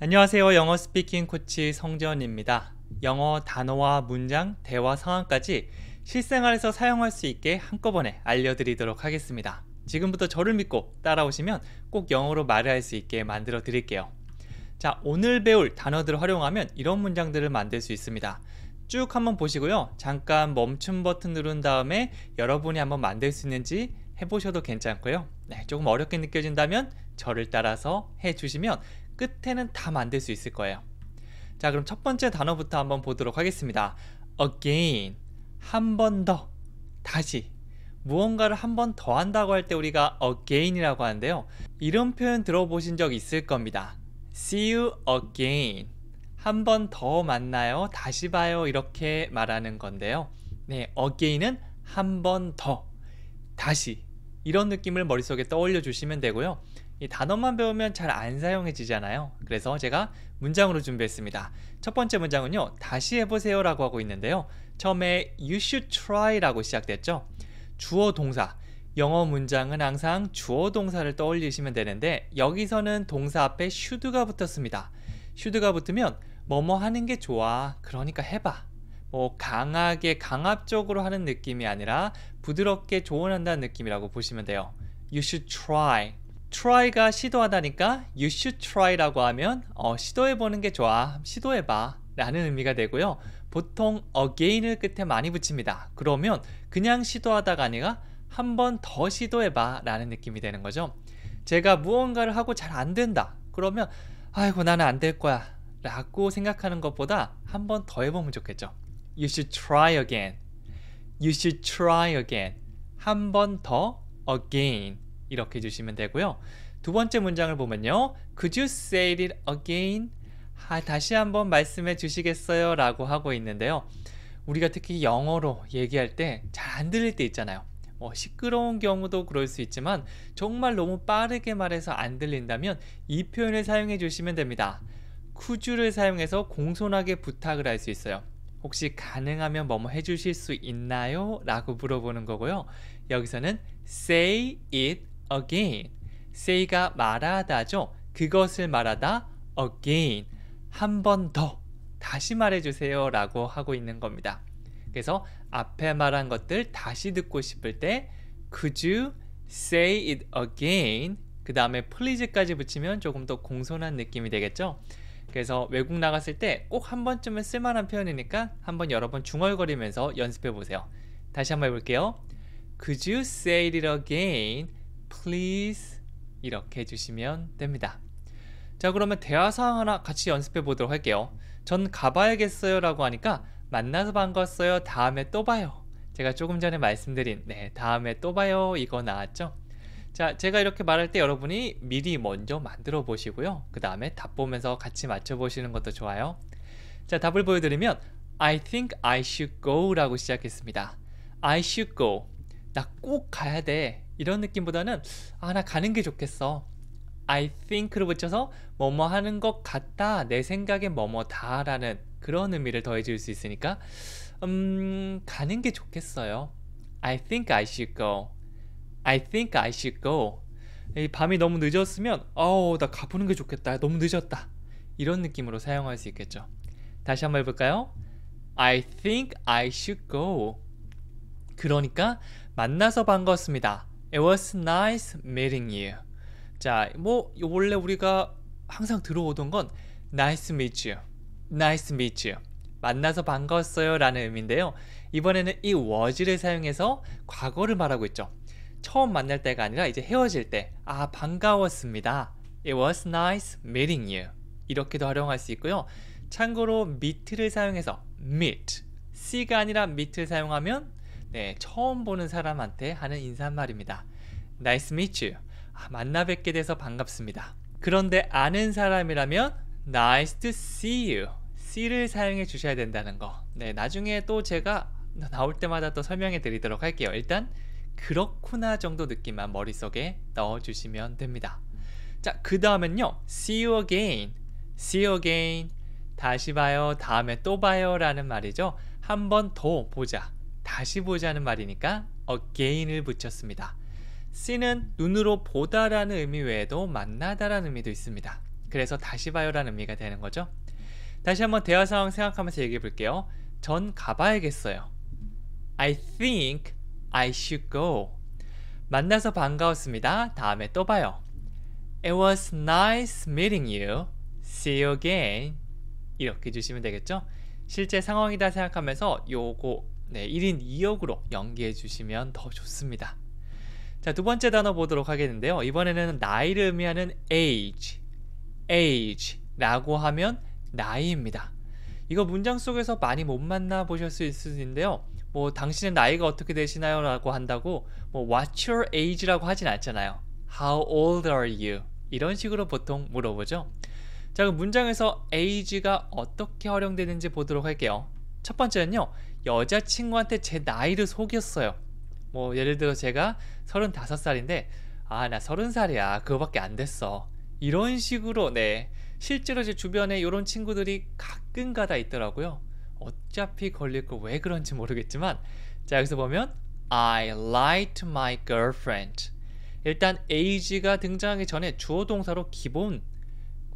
안녕하세요. 영어 스피킹 코치 성재원입니다. 영어 단어와 문장, 대화 상황까지 실생활에서 사용할 수 있게 한꺼번에 알려드리도록 하겠습니다. 지금부터 저를 믿고 따라오시면 꼭 영어로 말을 할 수 있게 만들어 드릴게요. 자, 오늘 배울 단어들을 활용하면 이런 문장들을 만들 수 있습니다. 쭉 한번 보시고요. 잠깐 멈춤 버튼 누른 다음에 여러분이 한번 만들 수 있는지 해보셔도 괜찮고요. 조금 어렵게 느껴진다면 저를 따라서 해주시면 끝에는 다 만들 수 있을 거예요. 자, 그럼 첫 번째 단어부터 한번 보도록 하겠습니다. again, 한 번 더, 다시. 무언가를 한 번 더 한다고 할 때 우리가 again이라고 하는데요. 이런 표현 들어보신 적 있을 겁니다. See you again. 한 번 더 만나요. 다시 봐요. 이렇게 말하는 건데요. again은 한 번 더, 다시. 이런 느낌을 머릿속에 떠올려 주시면 되고요. 이 단어만 배우면 잘 안 사용해지잖아요. 그래서 제가 문장으로 준비했습니다. 첫 번째 문장은요, 다시 해보세요 라고 하고 있는데요. 처음에 you should try 라고 시작됐죠. 주어 동사, 영어 문장은 항상 주어 동사를 떠올리시면 되는데 여기서는 동사 앞에 should가 붙었습니다. should가 붙으면 뭐뭐 하는 게 좋아, 그러니까 해봐. 강하게 강압적으로 하는 느낌이 아니라 부드럽게 조언한다는 느낌이라고 보시면 돼요. You should try. try가 시도하다니까 you should try라고 하면 시도해보는 게 좋아, 시도해봐 라는 의미가 되고요. 보통 again을 끝에 많이 붙입니다. 그러면 그냥 시도하다가 아니라 한 번 더 시도해봐 라는 느낌이 되는 거죠. 제가 무언가를 하고 잘 안 된다 그러면 아이고 나는 안 될 거야 라고 생각하는 것보다 한 번 더 해보면 좋겠죠. You should try again. You should try again. 한 번 더 again. 이렇게 해주시면 되고요. 두 번째 문장을 보면요. Could you say it again? 다시 한번 말씀해 주시겠어요? 라고 하고 있는데요. 우리가 특히 영어로 얘기할 때 잘 안 들릴 때 있잖아요. 시끄러운 경우도 그럴 수 있지만 정말 너무 빠르게 말해서 안 들린다면 이 표현을 사용해 주시면 됩니다. could you를 사용해서 공손하게 부탁을 할 수 있어요. 혹시 가능하면 뭐뭐 해주실 수 있나요? 라고 물어보는 거고요. 여기서는 say it again. say가 말하다죠. 그것을 말하다 again. 한 번 더 다시 말해주세요 라고 하고 있는 겁니다. 그래서 앞에 말한 것들 다시 듣고 싶을 때 could you say it again? 그 다음에 please까지 붙이면 조금 더 공손한 느낌이 되겠죠. 그래서 외국 나갔을 때 꼭 한 번쯤은 쓸만한 표현이니까 한번 여러 번 중얼거리면서 연습해 보세요. 다시 한번 해볼게요. Could you say it again, please? 이렇게 해주시면 됩니다. 자, 그러면 대화 상황 하나 같이 연습해 보도록 할게요. 전 가봐야겠어요 라고 하니까 만나서 반가웠어요. 다음에 또 봐요. 제가 조금 전에 말씀드린 다음에 또 봐요 이거 나왔죠? 자, 제가 이렇게 말할 때 여러분이 미리 먼저 만들어 보시고요. 그 다음에 답 보면서 같이 맞춰 보시는 것도 좋아요. 자, 답을 보여드리면 I think I should go 라고 시작했습니다. I should go. 나 꼭 가야 돼. 이런 느낌보다는 나 가는 게 좋겠어. I think를 붙여서 뭐뭐 하는 것 같다. 내 생각에 뭐뭐다 라는 그런 의미를 더해줄 수 있으니까 가는 게 좋겠어요. I think I should go. I think I should go. 이 밤이 너무 늦었으면 나 가보는 게 좋겠다. 너무 늦었다. 이런 느낌으로 사용할 수 있겠죠. 다시 한번 해볼까요? I think I should go. 그러니까 만나서 반가웠습니다. It was nice meeting you. 자, 원래 우리가 항상 들어오던 건 Nice to meet you. Nice to meet you. 만나서 반가웠어요 라는 의미인데요. 이번에는 이 was를 사용해서 과거를 말하고 있죠. 처음 만날 때가 아니라 이제 헤어질 때 반가웠습니다. It was nice meeting you. 이렇게도 활용할 수 있고요. 참고로 meet를 사용해서 meet, C가 아니라 meet를 사용하면 처음 보는 사람한테 하는 인사말입니다. Nice to meet you. 만나 뵙게 돼서 반갑습니다. 그런데 아는 사람이라면 Nice to see you. C를 사용해 주셔야 된다는 거. 나중에 또 제가 나올 때마다 또 설명해 드리도록 할게요. 일단 그렇구나 정도 느낌만 머릿속에 넣어주시면 됩니다. 자, 그 다음엔요. See you again. See you again. 다시 봐요. 다음에 또 봐요 라는 말이죠. 한 번 더 보자. 다시 보자는 말이니까 again을 붙였습니다. C는 눈으로 보다라는 의미 외에도 만나다라는 의미도 있습니다. 그래서 다시 봐요라는 의미가 되는 거죠. 다시 한번 대화 상황 생각하면서 얘기해 볼게요. 전 가봐야겠어요. I think I should go. 만나서 반가웠습니다. 다음에 또 봐요. It was nice meeting you. See you again. 이렇게 주시면 되겠죠? 실제 상황이다 생각하면서 요거 1인 2역으로 연기해 주시면 더 좋습니다. 자, 두 번째 단어 보도록 하겠는데요. 이번에는 나이를 의미하는 age라고 하면 나이입니다. 이거 문장 속에서 많이 못 만나 보실 수 있을 수 있는데요. 뭐 당신의 나이가 어떻게 되시나요? 라고 한다고 뭐 What's your age라고 하진 않잖아요. How old are you? 이런 식으로 보통 물어보죠. 자, 그럼 문장에서 age가 어떻게 활용되는지 보도록 할게요. 첫 번째는요. 여자친구한테 제 나이를 속였어요. 뭐 예를 들어 제가 35살인데 나 30살이야. 그거밖에 안 됐어. 이런 식으로 실제로 제 주변에 이런 친구들이 가끔가다 있더라고요. 어차피 걸릴 거 왜 그런지 모르겠지만 자, 여기서 보면 I lied to my girlfriend. 일단 age가 등장하기 전에 주어 동사로 기본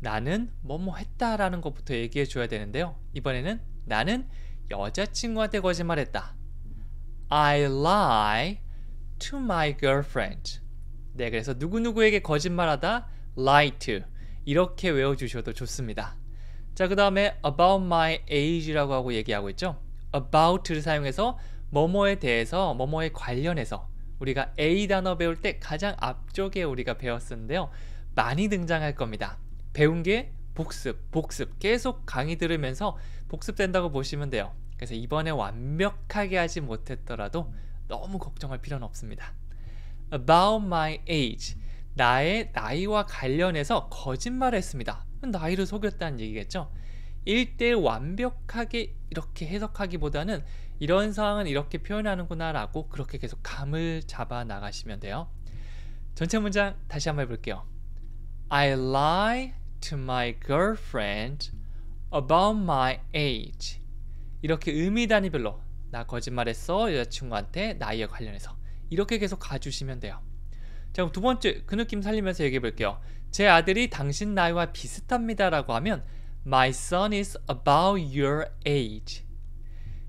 나는 뭐뭐 했다라는 것부터 얘기해 줘야 되는데요. 이번에는 나는 여자친구한테 거짓말했다. I lie to my girlfriend. 네, 그래서 누구누구에게 거짓말하다 lie to 이렇게 외워주셔도 좋습니다. 자, 그 다음에 about my age라고 하고 얘기하고 있죠. about를 사용해서 뭐뭐에 대해서 뭐뭐에 관련해서 우리가 A 단어 배울 때 가장 앞쪽에 우리가 배웠었는데요. 많이 등장할 겁니다. 배운 게 복습 계속 강의 들으면서 복습된다고 보시면 돼요. 그래서 이번에 완벽하게 하지 못했더라도 너무 걱정할 필요는 없습니다. About my age. 나의 나이와 관련해서 거짓말을 했습니다. 나이를 속였다는 얘기겠죠. 1대1 완벽하게 이렇게 해석하기보다는 이런 상황은 이렇게 표현하는구나 라고 그렇게 계속 감을 잡아 나가시면 돼요. 전체 문장 다시 한번 해볼게요. I lie to my girlfriend about my age. 이렇게 의미 단위별로 나 거짓말했어 여자친구한테 나이에 관련해서 이렇게 계속 가주시면 돼요. 자, 그럼 두 번째 그 느낌 살리면서 얘기해 볼게요. 제 아들이 당신 나이와 비슷합니다 라고 하면 My son is about your age.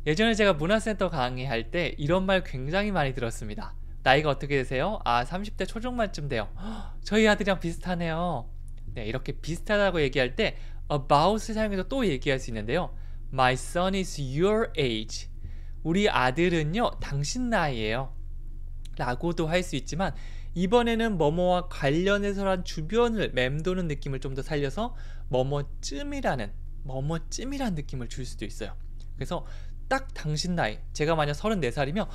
예전에 제가 문화센터 강의할 때 이런 말 굉장히 많이 들었습니다. 나이가 어떻게 되세요? 30대 초중반쯤 돼요. 저희 아들이랑 비슷하네요. 네, 이렇게 비슷하다고 얘기할 때 about을 사용해서 또 얘기할 수 있는데요. My son is your age. 우리 아들은요 당신 나이예요 라고도 할 수 있지만 이번에는 뭐뭐와 관련해서란 주변을 맴도는 느낌을 좀 더 살려서 뭐뭐쯤이라는 느낌을 줄 수도 있어요. 그래서 딱 당신 나이, 제가 만약 34살이면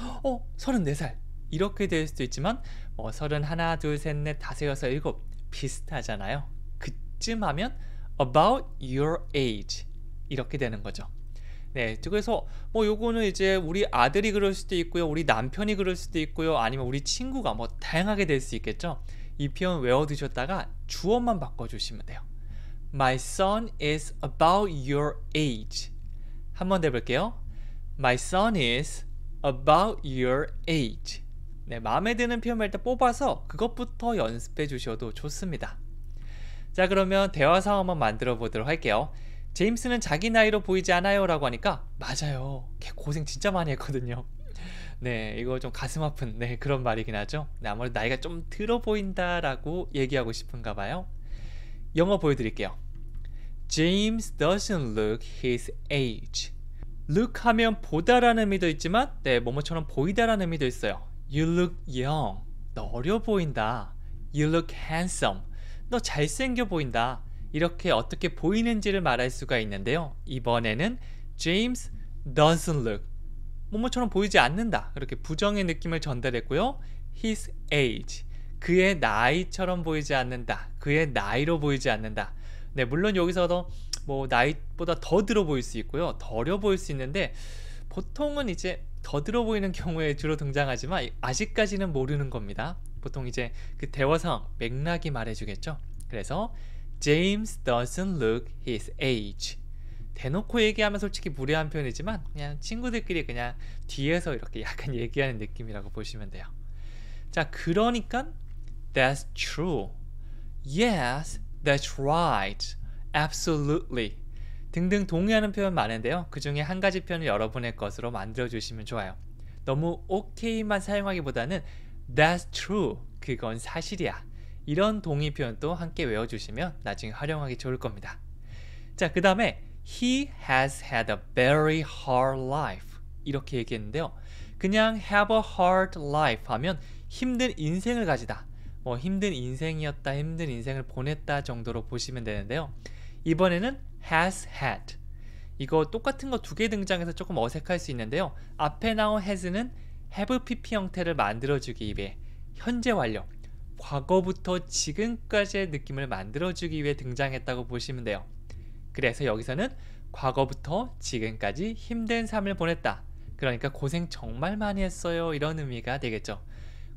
34살 이렇게 될 수도 있지만 31, 2, 3, 4, 5, 6, 7 비슷하잖아요. 그쯤 하면 about your age 이렇게 되는 거죠. 네, 그래서 요거는 이제 우리 아들이 그럴 수도 있고요, 우리 남편이 그럴 수도 있고요, 아니면 우리 친구가 다양하게 될 수 있겠죠. 이 표현 외워두셨다가 주어만 바꿔주시면 돼요. My son is about your age. 한번 더 해볼게요. My son is about your age. 네, 마음에 드는 표현 할 때 뽑아서 그것부터 연습해 주셔도 좋습니다. 자, 그러면 대화 상황 한번 만들어 보도록 할게요. 제임스는 자기 나이로 보이지 않아요 라고 하니까 맞아요. 걔 고생 진짜 많이 했거든요. 네, 이거 좀 가슴 아픈 그런 말이긴 하죠. 네, 아무래도 나이가 좀 들어 보인다 라고 얘기하고 싶은가 봐요. 영어 보여드릴게요. James doesn't look his age. look 하면 보다라는 의미도 있지만 뭐뭐처럼 보이다라는 의미도 있어요. You look young. 너 어려 보인다. You look handsome. 너 잘생겨 보인다. 이렇게 어떻게 보이는지를 말할 수가 있는데요. 이번에는 James doesn't look. 뭐뭐처럼 보이지 않는다. 그렇게 부정의 느낌을 전달했고요. His age. 그의 나이처럼 보이지 않는다. 그의 나이로 보이지 않는다. 네, 물론 여기서도 나이보다 더 들어 보일 수 있고요. 더 어려 보일 수 있는데 보통은 이제 더 들어 보이는 경우에 주로 등장하지만 아직까지는 모르는 겁니다. 보통 이제 그 대화 상황, 맥락이 말해주겠죠. 그래서 James doesn't look his age. 대놓고 얘기하면 솔직히 무례한 표현이지만 그냥 친구들끼리 그냥 뒤에서 이렇게 약간 얘기하는 느낌이라고 보시면 돼요. 자, 그러니까 That's true. Yes, That's right. Absolutely. 등등 동의하는 표현 많은데요. 그 중에 한 가지 표현을 여러분의 것으로 만들어주시면 좋아요. 너무 okay만 사용하기보다는 That's true. 그건 사실이야. 이런 동의 표현도 함께 외워주시면 나중에 활용하기 좋을 겁니다. 자, 그 다음에 He has had a very hard life. 이렇게 얘기했는데요. 그냥 have a hard life 하면 힘든 인생을 가지다. 뭐 힘든 인생이었다, 힘든 인생을 보냈다 정도로 보시면 되는데요. 이번에는 has had. 이거 똑같은 거 두 개 등장해서 조금 어색할 수 있는데요. 앞에 나온 has는 have pp 형태를 만들어주기 위해 현재 완료, 과거부터 지금까지의 느낌을 만들어주기 위해 등장했다고 보시면 돼요. 그래서 여기서는 과거부터 지금까지 힘든 삶을 보냈다. 그러니까 고생 정말 많이 했어요. 이런 의미가 되겠죠.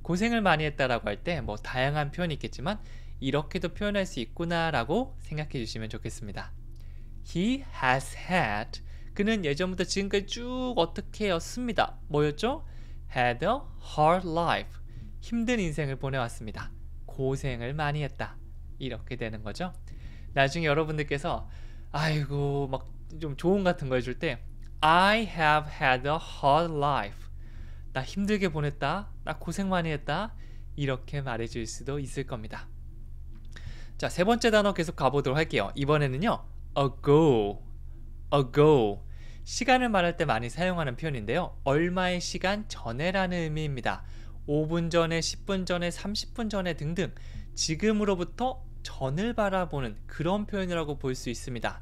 고생을 많이 했다라고 할 때 뭐 다양한 표현이 있겠지만 이렇게도 표현할 수 있구나 라고 생각해 주시면 좋겠습니다. He has had. 그는 예전부터 지금까지 쭉 어떻게 였습니다. 뭐였죠? Had a hard life. 힘든 인생을 보내왔습니다. 고생을 많이 했다. 이렇게 되는 거죠. 나중에 여러분들께서 아이고 막 좀 조언 같은 거 해줄 때 I have had a hard life. 나 힘들게 보냈다. 나 고생 많이 했다. 이렇게 말해줄 수도 있을 겁니다. 자, 세 번째 단어 계속 가보도록 할게요. 이번에는요. ago. ago. 시간을 말할 때 많이 사용하는 표현인데요. 얼마의 시간 전에라는 의미입니다. 5분 전에, 10분 전에, 30분 전에 등등 지금으로부터 전을 바라보는 그런 표현이라고 볼 수 있습니다.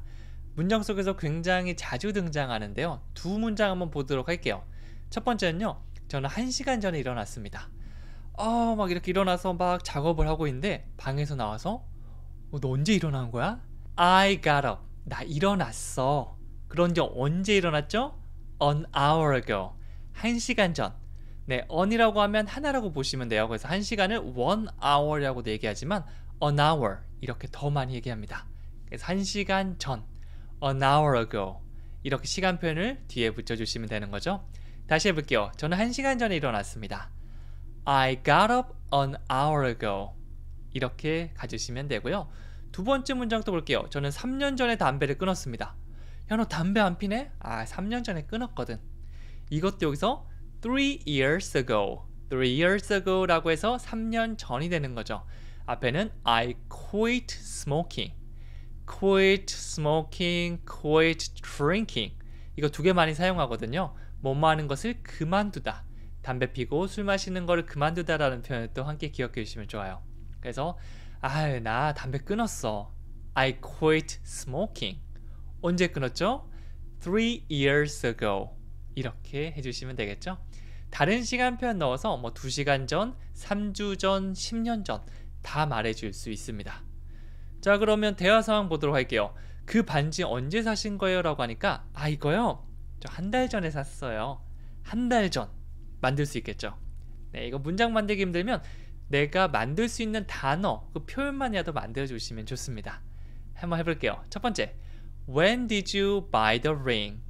문장 속에서 굉장히 자주 등장하는데요. 두 문장 한번 보도록 할게요. 첫 번째는요. 저는 1시간 전에 일어났습니다. 막 이렇게 일어나서 막 작업을 하고 있는데 방에서 나와서 너 언제 일어난 거야? I got up. 나 일어났어. 그런지 언제 일어났죠? An hour ago. 1시간 전. 네, on이라고 하면 하나라고 보시면 돼요. 그래서 1시간을 1hour이라고도 얘기하지만 an hour 이렇게 더 많이 얘기합니다. 그래서 1시간 전, an hour ago 이렇게 시간 표현을 뒤에 붙여주시면 되는 거죠. 다시 해볼게요. 저는 1시간 전에 일어났습니다. I got up an hour ago 이렇게 가주시면 되고요. 두 번째 문장 또 볼게요. 저는 3년 전에 담배를 끊었습니다. 야, 너 담배 안 피네? 3년 전에 끊었거든. 이것도 여기서 3 years ago, 3 years ago 라고 해서 3년 전이 되는 거죠. 앞에는 I quit smoking, quit smoking, quit drinking 이거 두 개 많이 사용하거든요. 뭐뭐 하는 것을 그만두다. 담배 피고 술 마시는 거를 그만두다 라는 표현을 또 함께 기억해 주시면 좋아요. 그래서 나 담배 끊었어. I quit smoking. 언제 끊었죠? 3 years ago. 이렇게 해주시면 되겠죠? 다른 시간 표현 넣어서 뭐 2시간 전, 3주 전, 10년 전 다 말해줄 수 있습니다. 자, 그러면 대화 상황 보도록 할게요. 그 반지 언제 사신 거예요? 라고 하니까 이거요? 저 한 달 전에 샀어요. 한 달 전. 만들 수 있겠죠? 네, 이거 문장 만들기 힘들면 내가 만들 수 있는 단어, 그 표현만이라도 만들어주시면 좋습니다. 한번 해볼게요. 첫 번째, When did you buy the ring?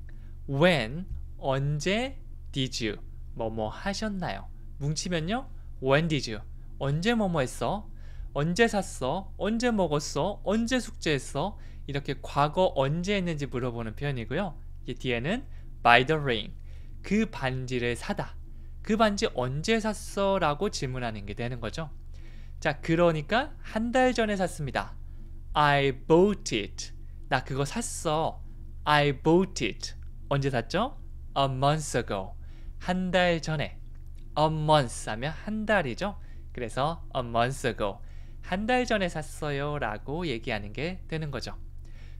When, 언제, did you, 뭐뭐 하셨나요? 뭉치면요, When did you, 언제 뭐뭐 했어? 언제 샀어? 언제 먹었어? 언제 숙제했어? 이렇게 과거 언제 했는지 물어보는 표현이고요. 이 뒤에는 buy the ring, 그 반지를 사다. 그 반지 언제 샀어? 라고 질문하는 게 되는 거죠. 자, 그러니까 한 달 전에 샀습니다. I bought it. 나 그거 샀어. I bought it. 언제 샀죠? A month ago. 한 달 전에. A month 하면 한 달이죠. 그래서 a month ago. 한 달 전에 샀어요 라고 얘기하는 게 되는 거죠.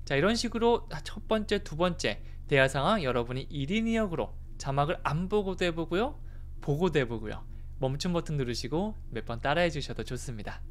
자, 이런 식으로 첫 번째, 두 번째 대화 상황 여러분이 1인 2역으로 자막을 안 보고도 해보고요. 보고도 해보고요. 멈춤 버튼 누르시고 몇 번 따라해 주셔도 좋습니다.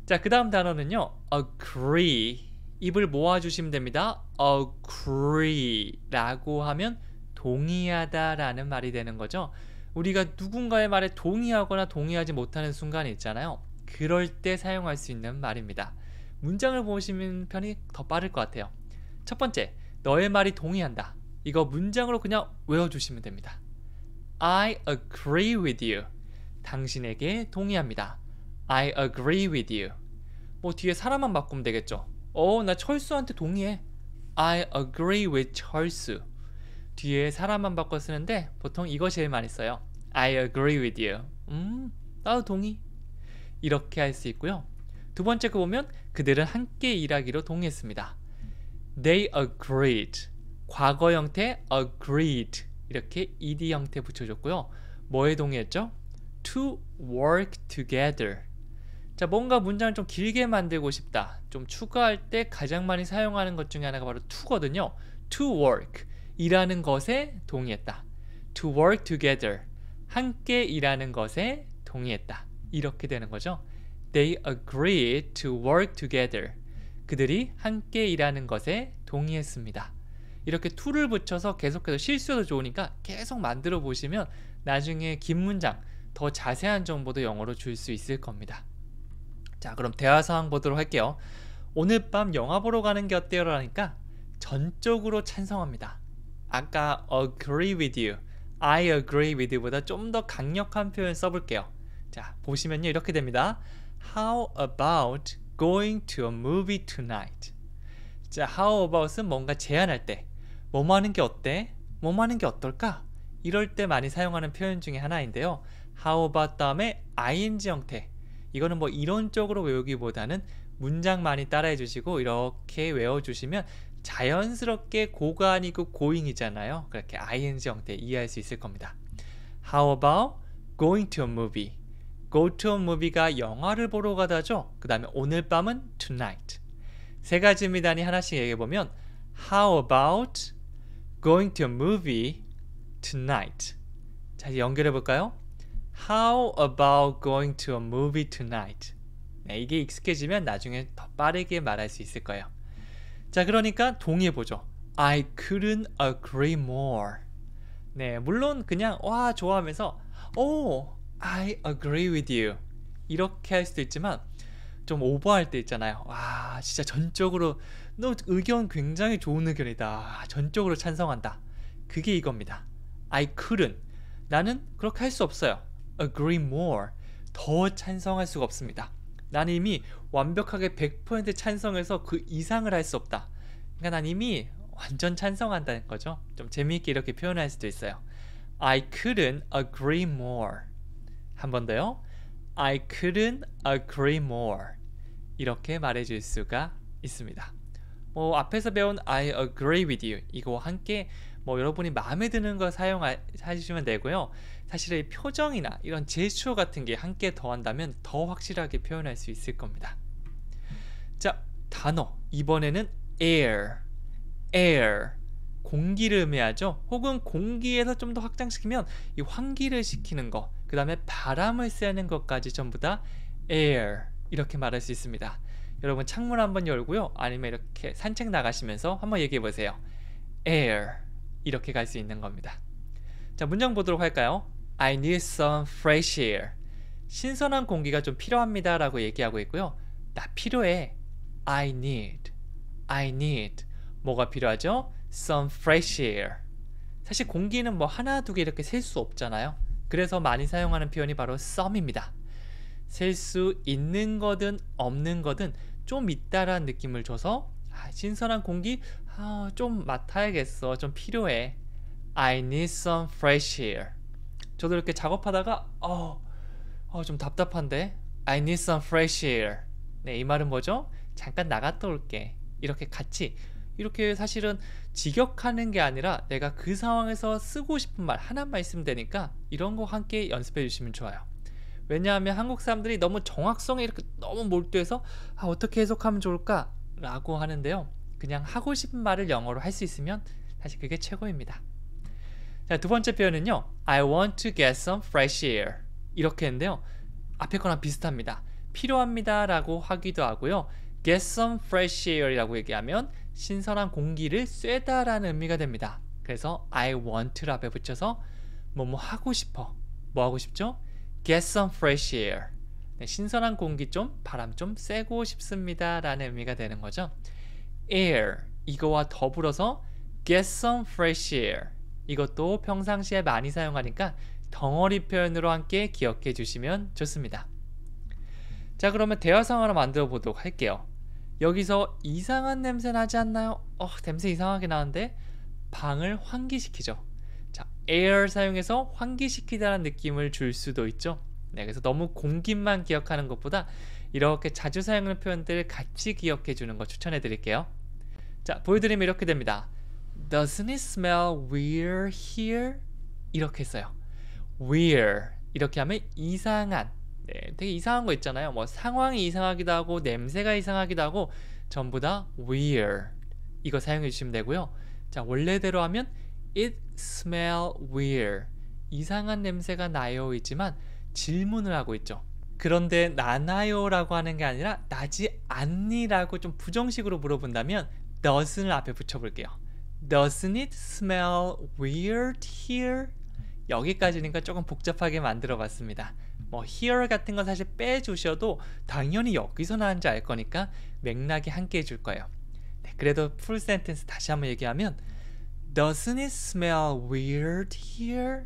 자, 그 다음 단어는요. agree. 입을 모아주시면 됩니다. agree 라고 하면 동의하다 라는 말이 되는 거죠. 우리가 누군가의 말에 동의하거나 동의하지 못하는 순간이 있잖아요. 그럴 때 사용할 수 있는 말입니다. 문장을 보시면 편이 더 빠를 것 같아요. 첫 번째, 너의 말이 동의한다. 이거 문장으로 그냥 외워주시면 됩니다. I agree with you. 당신에게 동의합니다. I agree with you. 뭐 뒤에 사람만 바꾸면 되겠죠. 나 철수한테 동의해. I agree with 철수. 뒤에 사람만 바꿔 쓰는데 보통 이거 제일 많이 써요. I agree with you. 나도 동의. 이렇게 할 수 있고요. 두 번째 거 보면 그들은 함께 일하기로 동의했습니다. They agreed. 과거 형태 agreed. 이렇게 ed 형태 붙여줬고요. 뭐에 동의했죠? To work together. 자, 뭔가 문장을 좀 길게 만들고 싶다. 좀 추가할 때 가장 많이 사용하는 것 중에 하나가 바로 to거든요. To work. 일하는 것에 동의했다. To work together. 함께 일하는 것에 동의했다. 이렇게 되는 거죠. They agreed to work together. 그들이 함께 일하는 것에 동의했습니다. 이렇게 to를 붙여서 계속해서 실수도 좋으니까 계속 만들어 보시면 나중에 긴 문장, 더 자세한 정보도 영어로 줄 수 있을 겁니다. 자, 그럼 대화 상황 보도록 할게요. 오늘 밤 영화 보러 가는 게 어때요? 라니까 전적으로 찬성합니다. 아까 agree with you, I agree with you보다 좀 더 강력한 표현 써볼게요. 자, 보시면요 이렇게 됩니다. How about going to a movie tonight? 자, how about은 뭔가 제안할 때 뭐뭐 하는 게 어때? 뭐뭐 하는 게 어떨까? 이럴 때 많이 사용하는 표현 중에 하나인데요. How about 다음에 ing 형태. 이거는 뭐 이론적으로 외우기보다는 문장 많이 따라해 주시고 이렇게 외워주시면 자연스럽게 고가 아니고 going이잖아요. 그렇게 ing 형태 이해할 수 있을 겁니다. How about going to a movie? Go to a movie가 영화를 보러 가다죠. 그 다음에 오늘 밤은 tonight. 세 가지입니다니 하나씩 얘기해보면 How about going to a movie tonight? 자, 이제 연결해볼까요? How about going to a movie tonight? 네, 이게 익숙해지면 나중에 더 빠르게 말할 수 있을 거예요. 자, 그러니까 동의해보죠. I couldn't agree more. 네, 물론 그냥 와 좋아하면서 I agree with you 이렇게 할 수도 있지만 좀 오버할 때 있잖아요. 와 진짜 전적으로 너 의견 굉장히 좋은 의견이다. 전적으로 찬성한다. 그게 이겁니다. I couldn't. 나는 그렇게 할 수 없어요. agree more. 더 찬성할 수가 없습니다. 나는 이미 완벽하게 100% 찬성해서 그 이상을 할 수 없다. 그러니까 난 이미 완전 찬성한다는 거죠. 좀 재미있게 이렇게 표현할 수도 있어요. I couldn't agree more. 한 번 더요. I couldn't agree more. 이렇게 말해줄 수가 있습니다. 뭐 앞에서 배운 I agree with you 이거 함께 뭐 여러분이 마음에 드는 거 사용하시면 되고요. 사실 이 표정이나 이런 제스처 같은 게 함께 더한다면 더 확실하게 표현할 수 있을 겁니다. 자, 단어 이번에는 air, air 공기를 의미하죠. 혹은 공기에서 좀 더 확장시키면 이 환기를 시키는 거, 그 다음에 바람을 쐬는 것까지 전부 다 air 이렇게 말할 수 있습니다. 여러분 창문 한번 열고요. 아니면 이렇게 산책 나가시면서 한번 얘기해 보세요. air 이렇게 갈 수 있는 겁니다. 자, 문장 보도록 할까요? I need some fresh air. 신선한 공기가 좀 필요합니다 라고 얘기하고 있고요. 나 필요해. I need 뭐가 필요하죠? Some fresh air. 사실 공기는 뭐 하나 두 개 이렇게 셀 수 없잖아요. 그래서 많이 사용하는 표현이 바로 some입니다. 셀 수 있는 거든 없는 거든 좀 있다라는 느낌을 줘서 신선한 공기 좀 맡아야겠어. 좀 필요해. I need some fresh air. 저도 이렇게 작업하다가 좀 답답한데 I need some fresh air. 네, 이 말은 뭐죠? 잠깐 나갔다 올게. 이렇게 같이 이렇게 사실은 직역하는 게 아니라 내가 그 상황에서 쓰고 싶은 말 하나만 있으면 되니까 이런 거 함께 연습해 주시면 좋아요. 왜냐하면 한국 사람들이 너무 정확성에 이렇게 너무 몰두해서 어떻게 해석하면 좋을까? 라고 하는데요. 그냥 하고 싶은 말을 영어로 할 수 있으면 사실 그게 최고입니다. 자, 두 번째 표현은요. I want to get some fresh air. 이렇게 했는데요. 앞에 거랑 비슷합니다. 필요합니다 라고 하기도 하고요. get some fresh air 이라고 얘기하면 신선한 공기를 쐬다 라는 의미가 됩니다. 그래서 I want 를 앞에 붙여서 뭐뭐 하고 싶어. 뭐 하고 싶죠? get some fresh air. 네, 신선한 공기 좀, 바람 좀 쐬고 싶습니다 라는 의미가 되는 거죠. air 이거와 더불어서 get some fresh air 이것도 평상시에 많이 사용하니까 덩어리 표현으로 함께 기억해 주시면 좋습니다. 자, 그러면 대화 상황을 만들어 보도록 할게요. 여기서 이상한 냄새 나지 않나요? 냄새 이상하게 나는데 방을 환기시키죠. 자, air 사용해서 환기시키다라는 느낌을 줄 수도 있죠. 네, 그래서 너무 공기만 기억하는 것보다 이렇게 자주 사용하는 표현들 같이 기억해 주는 거 추천해 드릴게요. 자, 보여드리면 이렇게 됩니다. Doesn't it smell weird here? 이렇게 했어요. weird 이렇게 하면 이상한, 네, 되게 이상한 거 있잖아요. 뭐 상황이 이상하기도 하고 냄새가 이상하기도 하고 전부 다 weird 이거 사용해 주시면 되고요. 자, 원래대로 하면 it smell weird 이상한 냄새가 나요 이지만 질문을 하고 있죠. 그런데 나나요 라고 하는 게 아니라 나지 않니 라고 좀 부정식으로 물어본다면 doesn't 앞에 붙여볼게요. Doesn't it smell weird here? 여기까지니까 조금 복잡하게 만들어 봤습니다. 뭐 here 같은 건 사실 빼주셔도 당연히 여기서 나는지 알 거니까 맥락이 함께 해줄 거예요. 네, 그래도 풀 센텐스 다시 한번 얘기하면 Doesn't it smell weird here?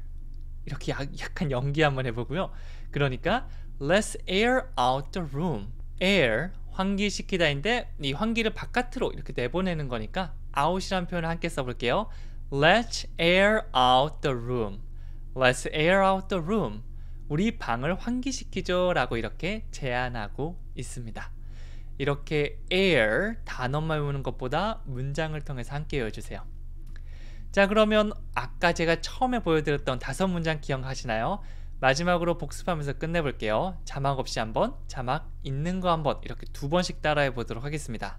이렇게 약간 연기 한번 해보고요. 그러니까 Let's air out the room. air, 환기시키다인데 이 환기를 바깥으로 이렇게 내보내는 거니까 out이라는 표현을 함께 써볼게요. Let's air out the room. Let's air out the room. 우리 방을 환기시키죠 라고 이렇게 제안하고 있습니다. 이렇게 air 단어만 외우는 것보다 문장을 통해서 함께 외워주세요. 자, 그러면 아까 제가 처음에 보여드렸던 5문장 기억하시나요? 마지막으로 복습하면서 끝내볼게요. 자막 없이 한번, 자막 있는 거 한번 이렇게 2번씩 따라해 보도록 하겠습니다.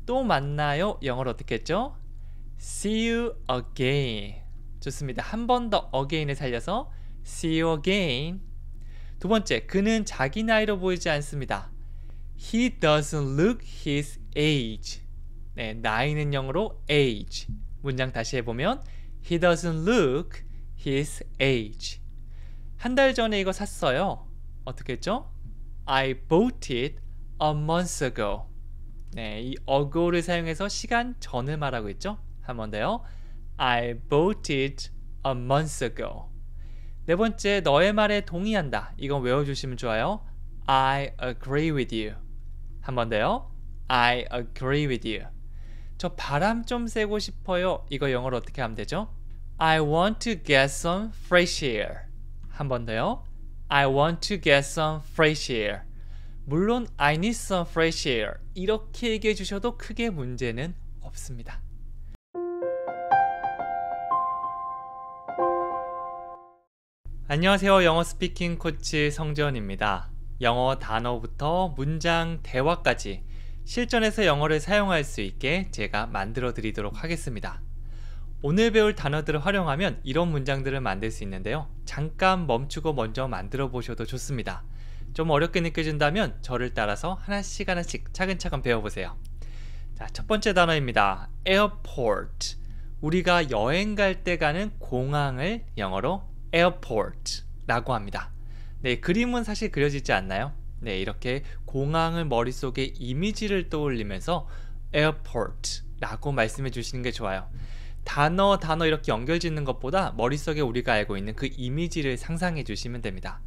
또 만나요. 영어로 어떻게 했죠? See you again. 좋습니다. 한 번 더 again을 살려서 see you again. 두 번째, 그는 자기 나이로 보이지 않습니다. He doesn't look his age. 네, 나이는 영어로 age. 문장 다시 해보면 He doesn't look his age. 한 달 전에 이거 샀어요. 어떻게 했죠? I bought it a month ago. 네, 이 ago를 사용해서 시간 전을 말하고 있죠. 한 번 더요. I bought it a month ago. 네 번째, 너의 말에 동의한다. 이건 외워주시면 좋아요. I agree with you. 한 번 더요. I agree with you. 저 바람 좀 쐬고 싶어요. 이거 영어로 어떻게 하면 되죠? I want to get some fresh air. 한 번 더요. I want to get some fresh air. 물론 I need some fresh air. 이렇게 얘기해 주셔도 크게 문제는 없습니다. 안녕하세요. 영어 스피킹 코치 성재원입니다. 영어 단어부터 문장, 대화까지 실전에서 영어를 사용할 수 있게 제가 만들어 드리도록 하겠습니다. 오늘 배울 단어들을 활용하면 이런 문장들을 만들 수 있는데요. 잠깐 멈추고 먼저 만들어 보셔도 좋습니다. 좀 어렵게 느껴진다면 저를 따라서 하나씩 차근차근 배워보세요. 자, 첫 번째 단어입니다. airport. 우리가 여행 갈 때 가는 공항을 영어로 airport 라고 합니다. 네, 그림은 사실 그려지지 않나요? 네, 이렇게 공항을 머릿속에 이미지를 떠올리면서 airport 라고 말씀해 주시는 게 좋아요. 단어 이렇게 연결 짓는 것보다 머릿속에 우리가 알고 있는 그 이미지를 상상해 주시면 됩니다.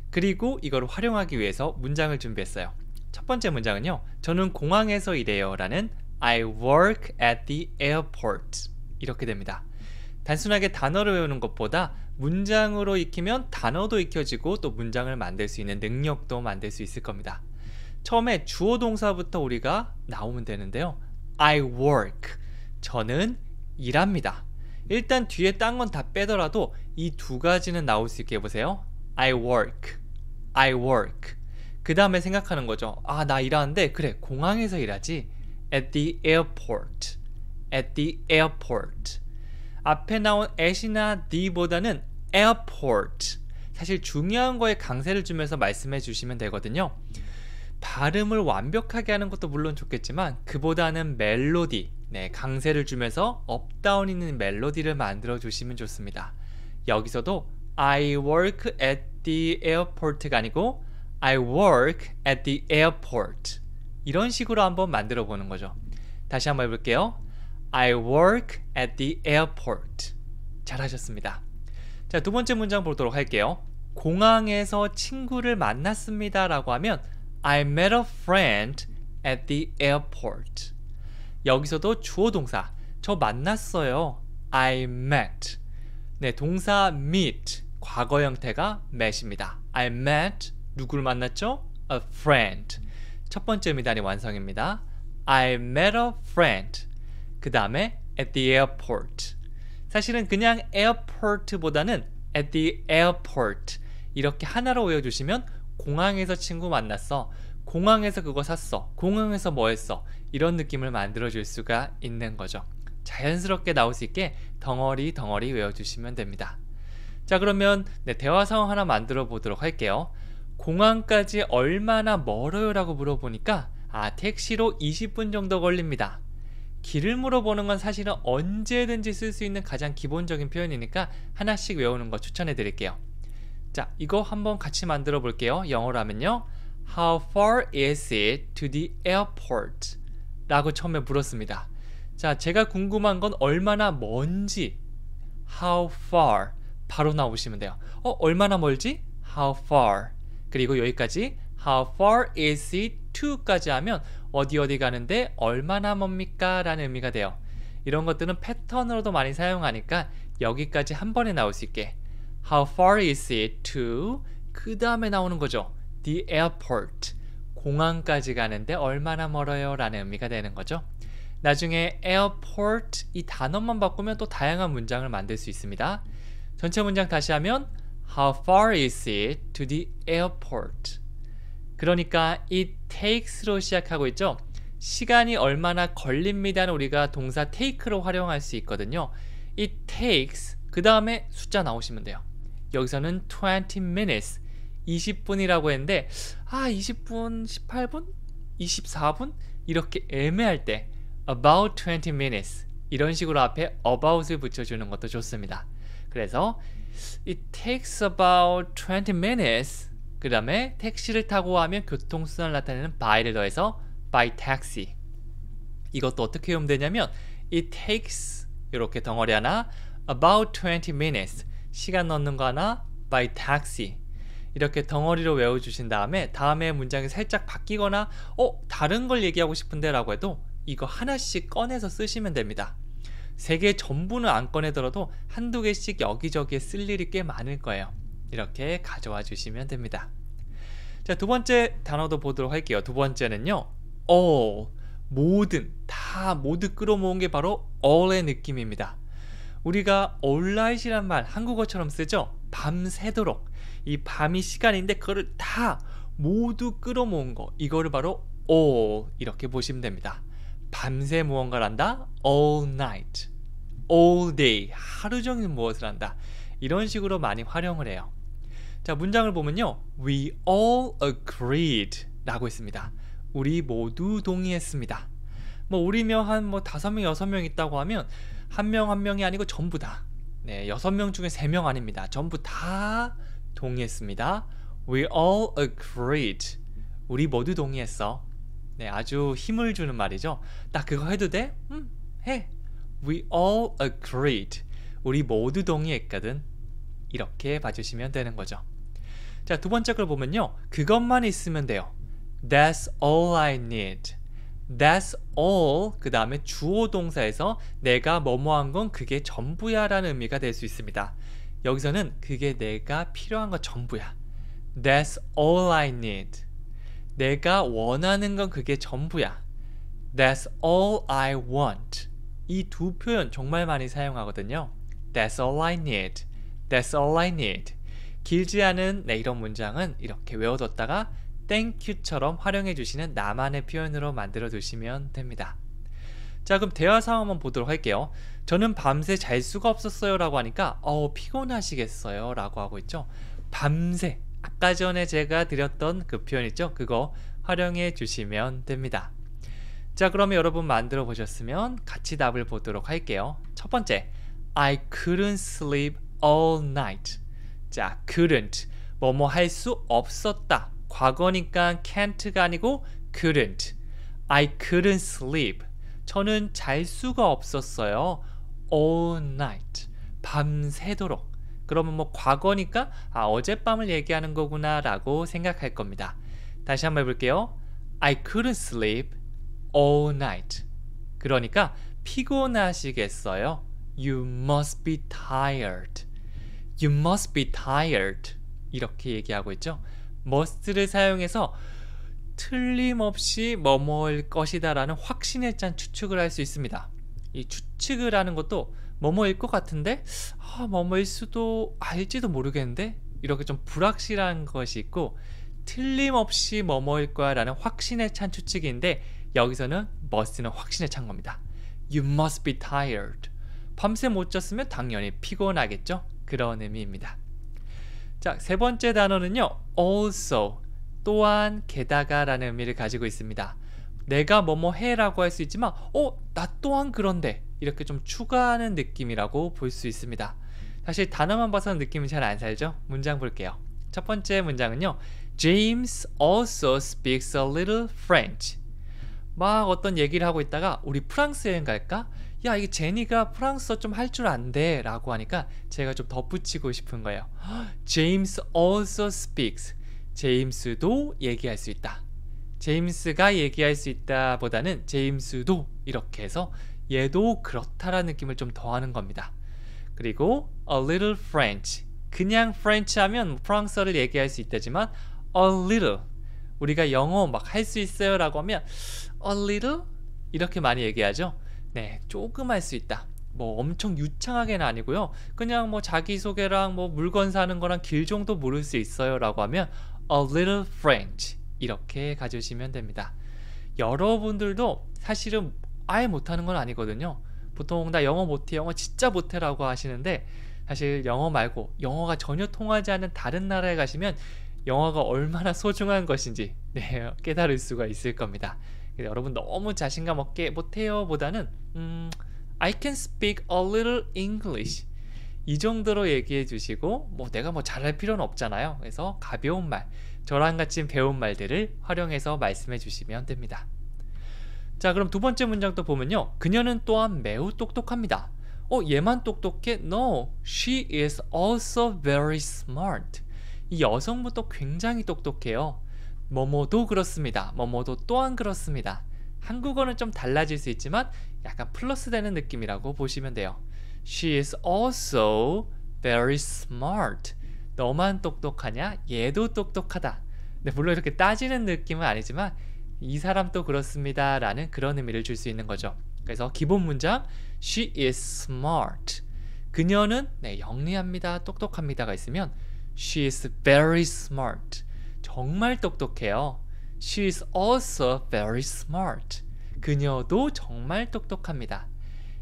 그리고 이걸 활용하기 위해서 문장을 준비했어요. 첫 번째 문장은요. 저는 공항에서 일해요 라는 I work at the airport 이렇게 됩니다. 단순하게 단어를 외우는 것보다 문장으로 익히면 단어도 익혀지고 또 문장을 만들 수 있는 능력도 만들 수 있을 겁니다. 처음에 주어 동사부터 우리가 나오면 되는데요. I work. 저는 일합니다. 일단 뒤에 딴 건 다 빼더라도 이 두 가지는 나올 수 있게 해보세요. I work. I work. 그 다음에 생각하는 거죠. 아, 나 일하는데 그래 공항에서 일하지. At the airport. At the airport. 앞에 나온 at이나 the보다는 airport. 사실 중요한 거에 강세를 주면서 말씀해 주시면 되거든요. 발음을 완벽하게 하는 것도 물론 좋겠지만 그보다는 멜로디, 네, 강세를 주면서 업다운 있는 멜로디를 만들어 주시면 좋습니다. 여기서도 I work at the airport가 아니고 I work at the airport 이런 식으로 한번 만들어 보는 거죠. 다시 한번 해볼게요. I work at the airport. 잘하셨습니다. 자, 두 번째 문장 보도록 할게요. 공항에서 친구를 만났습니다 라고 하면 I met a friend at the airport. 여기서도 주어 동사 저 만났어요. I met. 네, 동사 meet 과거 형태가 met입니다. I met 누구를 만났죠? A friend. 첫 번째 미단이 완성입니다. I met a friend. 그 다음에 at the airport. 사실은 그냥 airport보다는 at the airport 이렇게 하나로 외워주시면 공항에서 친구 만났어. 공항에서 그거 샀어. 공항에서 뭐 했어. 이런 느낌을 만들어줄 수가 있는 거죠. 자연스럽게 나올 수 있게 덩어리 외워주시면 됩니다. 자, 그러면 대화 상황 하나 만들어 보도록 할게요. 공항까지 얼마나 멀어요? 라고 물어보니까 택시로 20분 정도 걸립니다. 길을 물어보는 건 사실은 언제든지 쓸 수 있는 가장 기본적인 표현이니까 하나씩 외우는 거 추천해 드릴게요. 자, 이거 한번 같이 만들어 볼게요. 영어로 하면요. How far is it to the airport? 라고 처음에 물었습니다. 자, 제가 궁금한 건 얼마나 먼지. How far. 바로 나오시면 돼요. 얼마나 멀지? How far. 그리고 여기까지 How far is it to?까지 하면 어디 가는데 얼마나 멉니까? 라는 의미가 돼요. 이런 것들은 패턴으로도 많이 사용하니까 여기까지 한 번에 나올 수 있게 How far is it to? 그 다음에 나오는 거죠. The airport. 공항까지 가는데 얼마나 멀어요? 라는 의미가 되는 거죠. 나중에 airport 이 단어만 바꾸면 또 다양한 문장을 만들 수 있습니다. 전체 문장 다시 하면 How far is it to the airport? 그러니까 it takes로 시작하고 있죠. 시간이 얼마나 걸립니다는 우리가 동사 take로 활용할 수 있거든요. It takes 그 다음에 숫자 나오시면 돼요. 여기서는 20 minutes 20분이라고 했는데 20분, 18분, 24분 이렇게 애매할 때 about 20 minutes 이런 식으로 앞에 about을 붙여주는 것도 좋습니다. 그래서 it takes about 20 minutes 그 다음에 택시를 타고 하면 교통수단을 나타내는 by를 더해서 by taxi. 이것도 어떻게 외우면 되냐면 it takes 이렇게 덩어리 하나 about 20 minutes 시간 넣는 거 하나 by taxi 이렇게 덩어리로 외워주신 다음에 다음에 문장이 살짝 바뀌거나 다른 걸 얘기하고 싶은데 라고 해도 이거 하나씩 꺼내서 쓰시면 됩니다. 3개 전부는 안 꺼내더라도 한두 개씩 여기저기에 쓸 일이 꽤 많을 거예요. 이렇게 가져와 주시면 됩니다. 자, 두 번째 단어도 보도록 할게요. 두 번째는요. all, 모든, 다 모두 끌어모은 게 바로 all의 느낌입니다. 우리가 all night이란 말 한국어처럼 쓰죠. 밤새도록. 이 밤이 시간인데 그거를 다 모두 끌어모은 거 이거를 바로 all 이렇게 보시면 됩니다. 밤새 무언가를 한다. all night, all day, 하루 종일 무엇을 한다. 이런 식으로 많이 활용을 해요. 자, 문장을 보면요. We all agreed 라고 있습니다. 우리 모두 동의했습니다. 우리며 한 5명, 6명 있다고 하면 한 명 한 명이 아니고 전부 다 6명 중에 3명 아닙니다. 전부 다 동의했습니다. We all agreed. 우리 모두 동의했어. 아주 힘을 주는 말이죠. 딱 그거 해도 돼? 해. We all agreed. 우리 모두 동의했거든. 이렇게 봐주시면 되는 거죠. 자, 두 번째 걸 보면요. 그것만 있으면 돼요. That's all I need. That's all 그 다음에 주어 동사에서 내가 뭐뭐한 건 그게 전부야 라는 의미가 될 수 있습니다. 여기서는 그게 내가 필요한 건 전부야. That's all I need. 내가 원하는 건 그게 전부야. That's all I want. 이 두 표현 정말 많이 사용하거든요. That's all I need. That's all I need. 길지 않은 이런 문장은 이렇게 외워뒀다가 Thank you처럼 활용해 주시는 나만의 표현으로 만들어 두시면 됩니다. 자, 그럼 대화 상황 한번 보도록 할게요. 저는 밤새 잘 수가 없었어요 라고 하니까 피곤하시겠어요 라고 하고 있죠. 밤새 아까 전에 제가 드렸던 그 표현 있죠. 그거 활용해 주시면 됩니다. 자, 그러면 여러분 만들어 보셨으면 같이 답을 보도록 할게요. 첫 번째, I couldn't sleep all night. 자, couldn't 뭐뭐 할 수 없었다. 과거니까 can't가 아니고 couldn't. I couldn't sleep. 저는 잘 수가 없었어요. all night. 밤새도록. 그러면 과거니까 어젯밤을 얘기하는 거구나 라고 생각할 겁니다. 다시 한번 해볼게요. I couldn't sleep all night. 그러니까 피곤하시겠어요. You must be tired. You must be tired. 이렇게 얘기하고 있죠. must를 사용해서 틀림없이 뭐뭐일 것이다 라는 확신에 찬 추측을 할 수 있습니다. 이 추측을 하는 것도 뭐뭐일 것 같은데 뭐뭐일 수도 알지도 모르겠는데 이렇게 좀 불확실한 것이 있고 틀림없이 뭐뭐일 거야 라는 확신에 찬 추측인데 여기서는 must는 확신에 찬 겁니다. You must be tired. 밤새 못 잤으면 당연히 피곤하겠죠? 그런 의미입니다. 자, 세 번째 단어는요. also, 또한, 게다가 라는 의미를 가지고 있습니다. 내가 뭐뭐 해라고 할 수 있지만 나 또한 그런데 이렇게 좀 추가하는 느낌이라고 볼 수 있습니다. 사실 단어만 봐서는 느낌이 잘 안 살죠? 문장 볼게요. 첫 번째 문장은요. James also speaks a little French. 막 어떤 얘기를 하고 있다가 우리 프랑스 여행 갈까? 야, 이게 제니가 프랑스어 좀 할 줄 안돼 라고 하니까 제가 좀 덧붙이고 싶은 거예요. James also speaks. 제임스도 얘기할 수 있다. 제임스가 얘기할 수 있다 보다는 제임스도 이렇게 해서 얘도 그렇다라는 느낌을 좀 더하는 겁니다. 그리고 a little French. 그냥 French 하면 프랑스어를 얘기할 수 있다지만 a little, 우리가 영어 막 할 수 있어요 라고 하면 a little 이렇게 많이 얘기하죠. 네, 조금 할 수 있다. 뭐 엄청 유창하게는 아니고요. 그냥 뭐 자기소개랑 뭐 물건 사는 거랑 길 정도 모를 수 있어요 라고 하면 a little French 이렇게 가져오시면 됩니다. 여러분들도 사실은 아예 못하는 건 아니거든요. 보통 나 영어 못해, 영어 진짜 못해 라고 하시는데 사실 영어 말고 영어가 전혀 통하지 않는 다른 나라에 가시면 영어가 얼마나 소중한 것인지 깨달을 수가 있을 겁니다. 여러분 너무 자신감 없게 못해요 보다는 I can speak a little English 이 정도로 얘기해 주시고 뭐 내가 뭐 잘할 필요는 없잖아요. 그래서 가벼운 말, 저랑 같이 배운 말들을 활용해서 말씀해 주시면 됩니다. 자, 그럼 두 번째 문장도 보면요. 그녀는 또한 매우 똑똑합니다. 얘만 똑똑해? No, she is also very smart. 이 여성분도 굉장히 똑똑해요. 뭐뭐도 그렇습니다. 뭐뭐도 또한 그렇습니다. 한국어는 좀 달라질 수 있지만 약간 플러스 되는 느낌이라고 보시면 돼요. She is also very smart. 너만 똑똑하냐? 얘도 똑똑하다. 근데 물론 이렇게 따지는 느낌은 아니지만 이 사람도 그렇습니다 라는 그런 의미를 줄 수 있는 거죠. 그래서 기본 문장 She is smart. 그녀는 영리합니다, 똑똑합니다가 있으면 She is very smart. 정말 똑똑해요. She is also very smart. 그녀도 정말 똑똑합니다.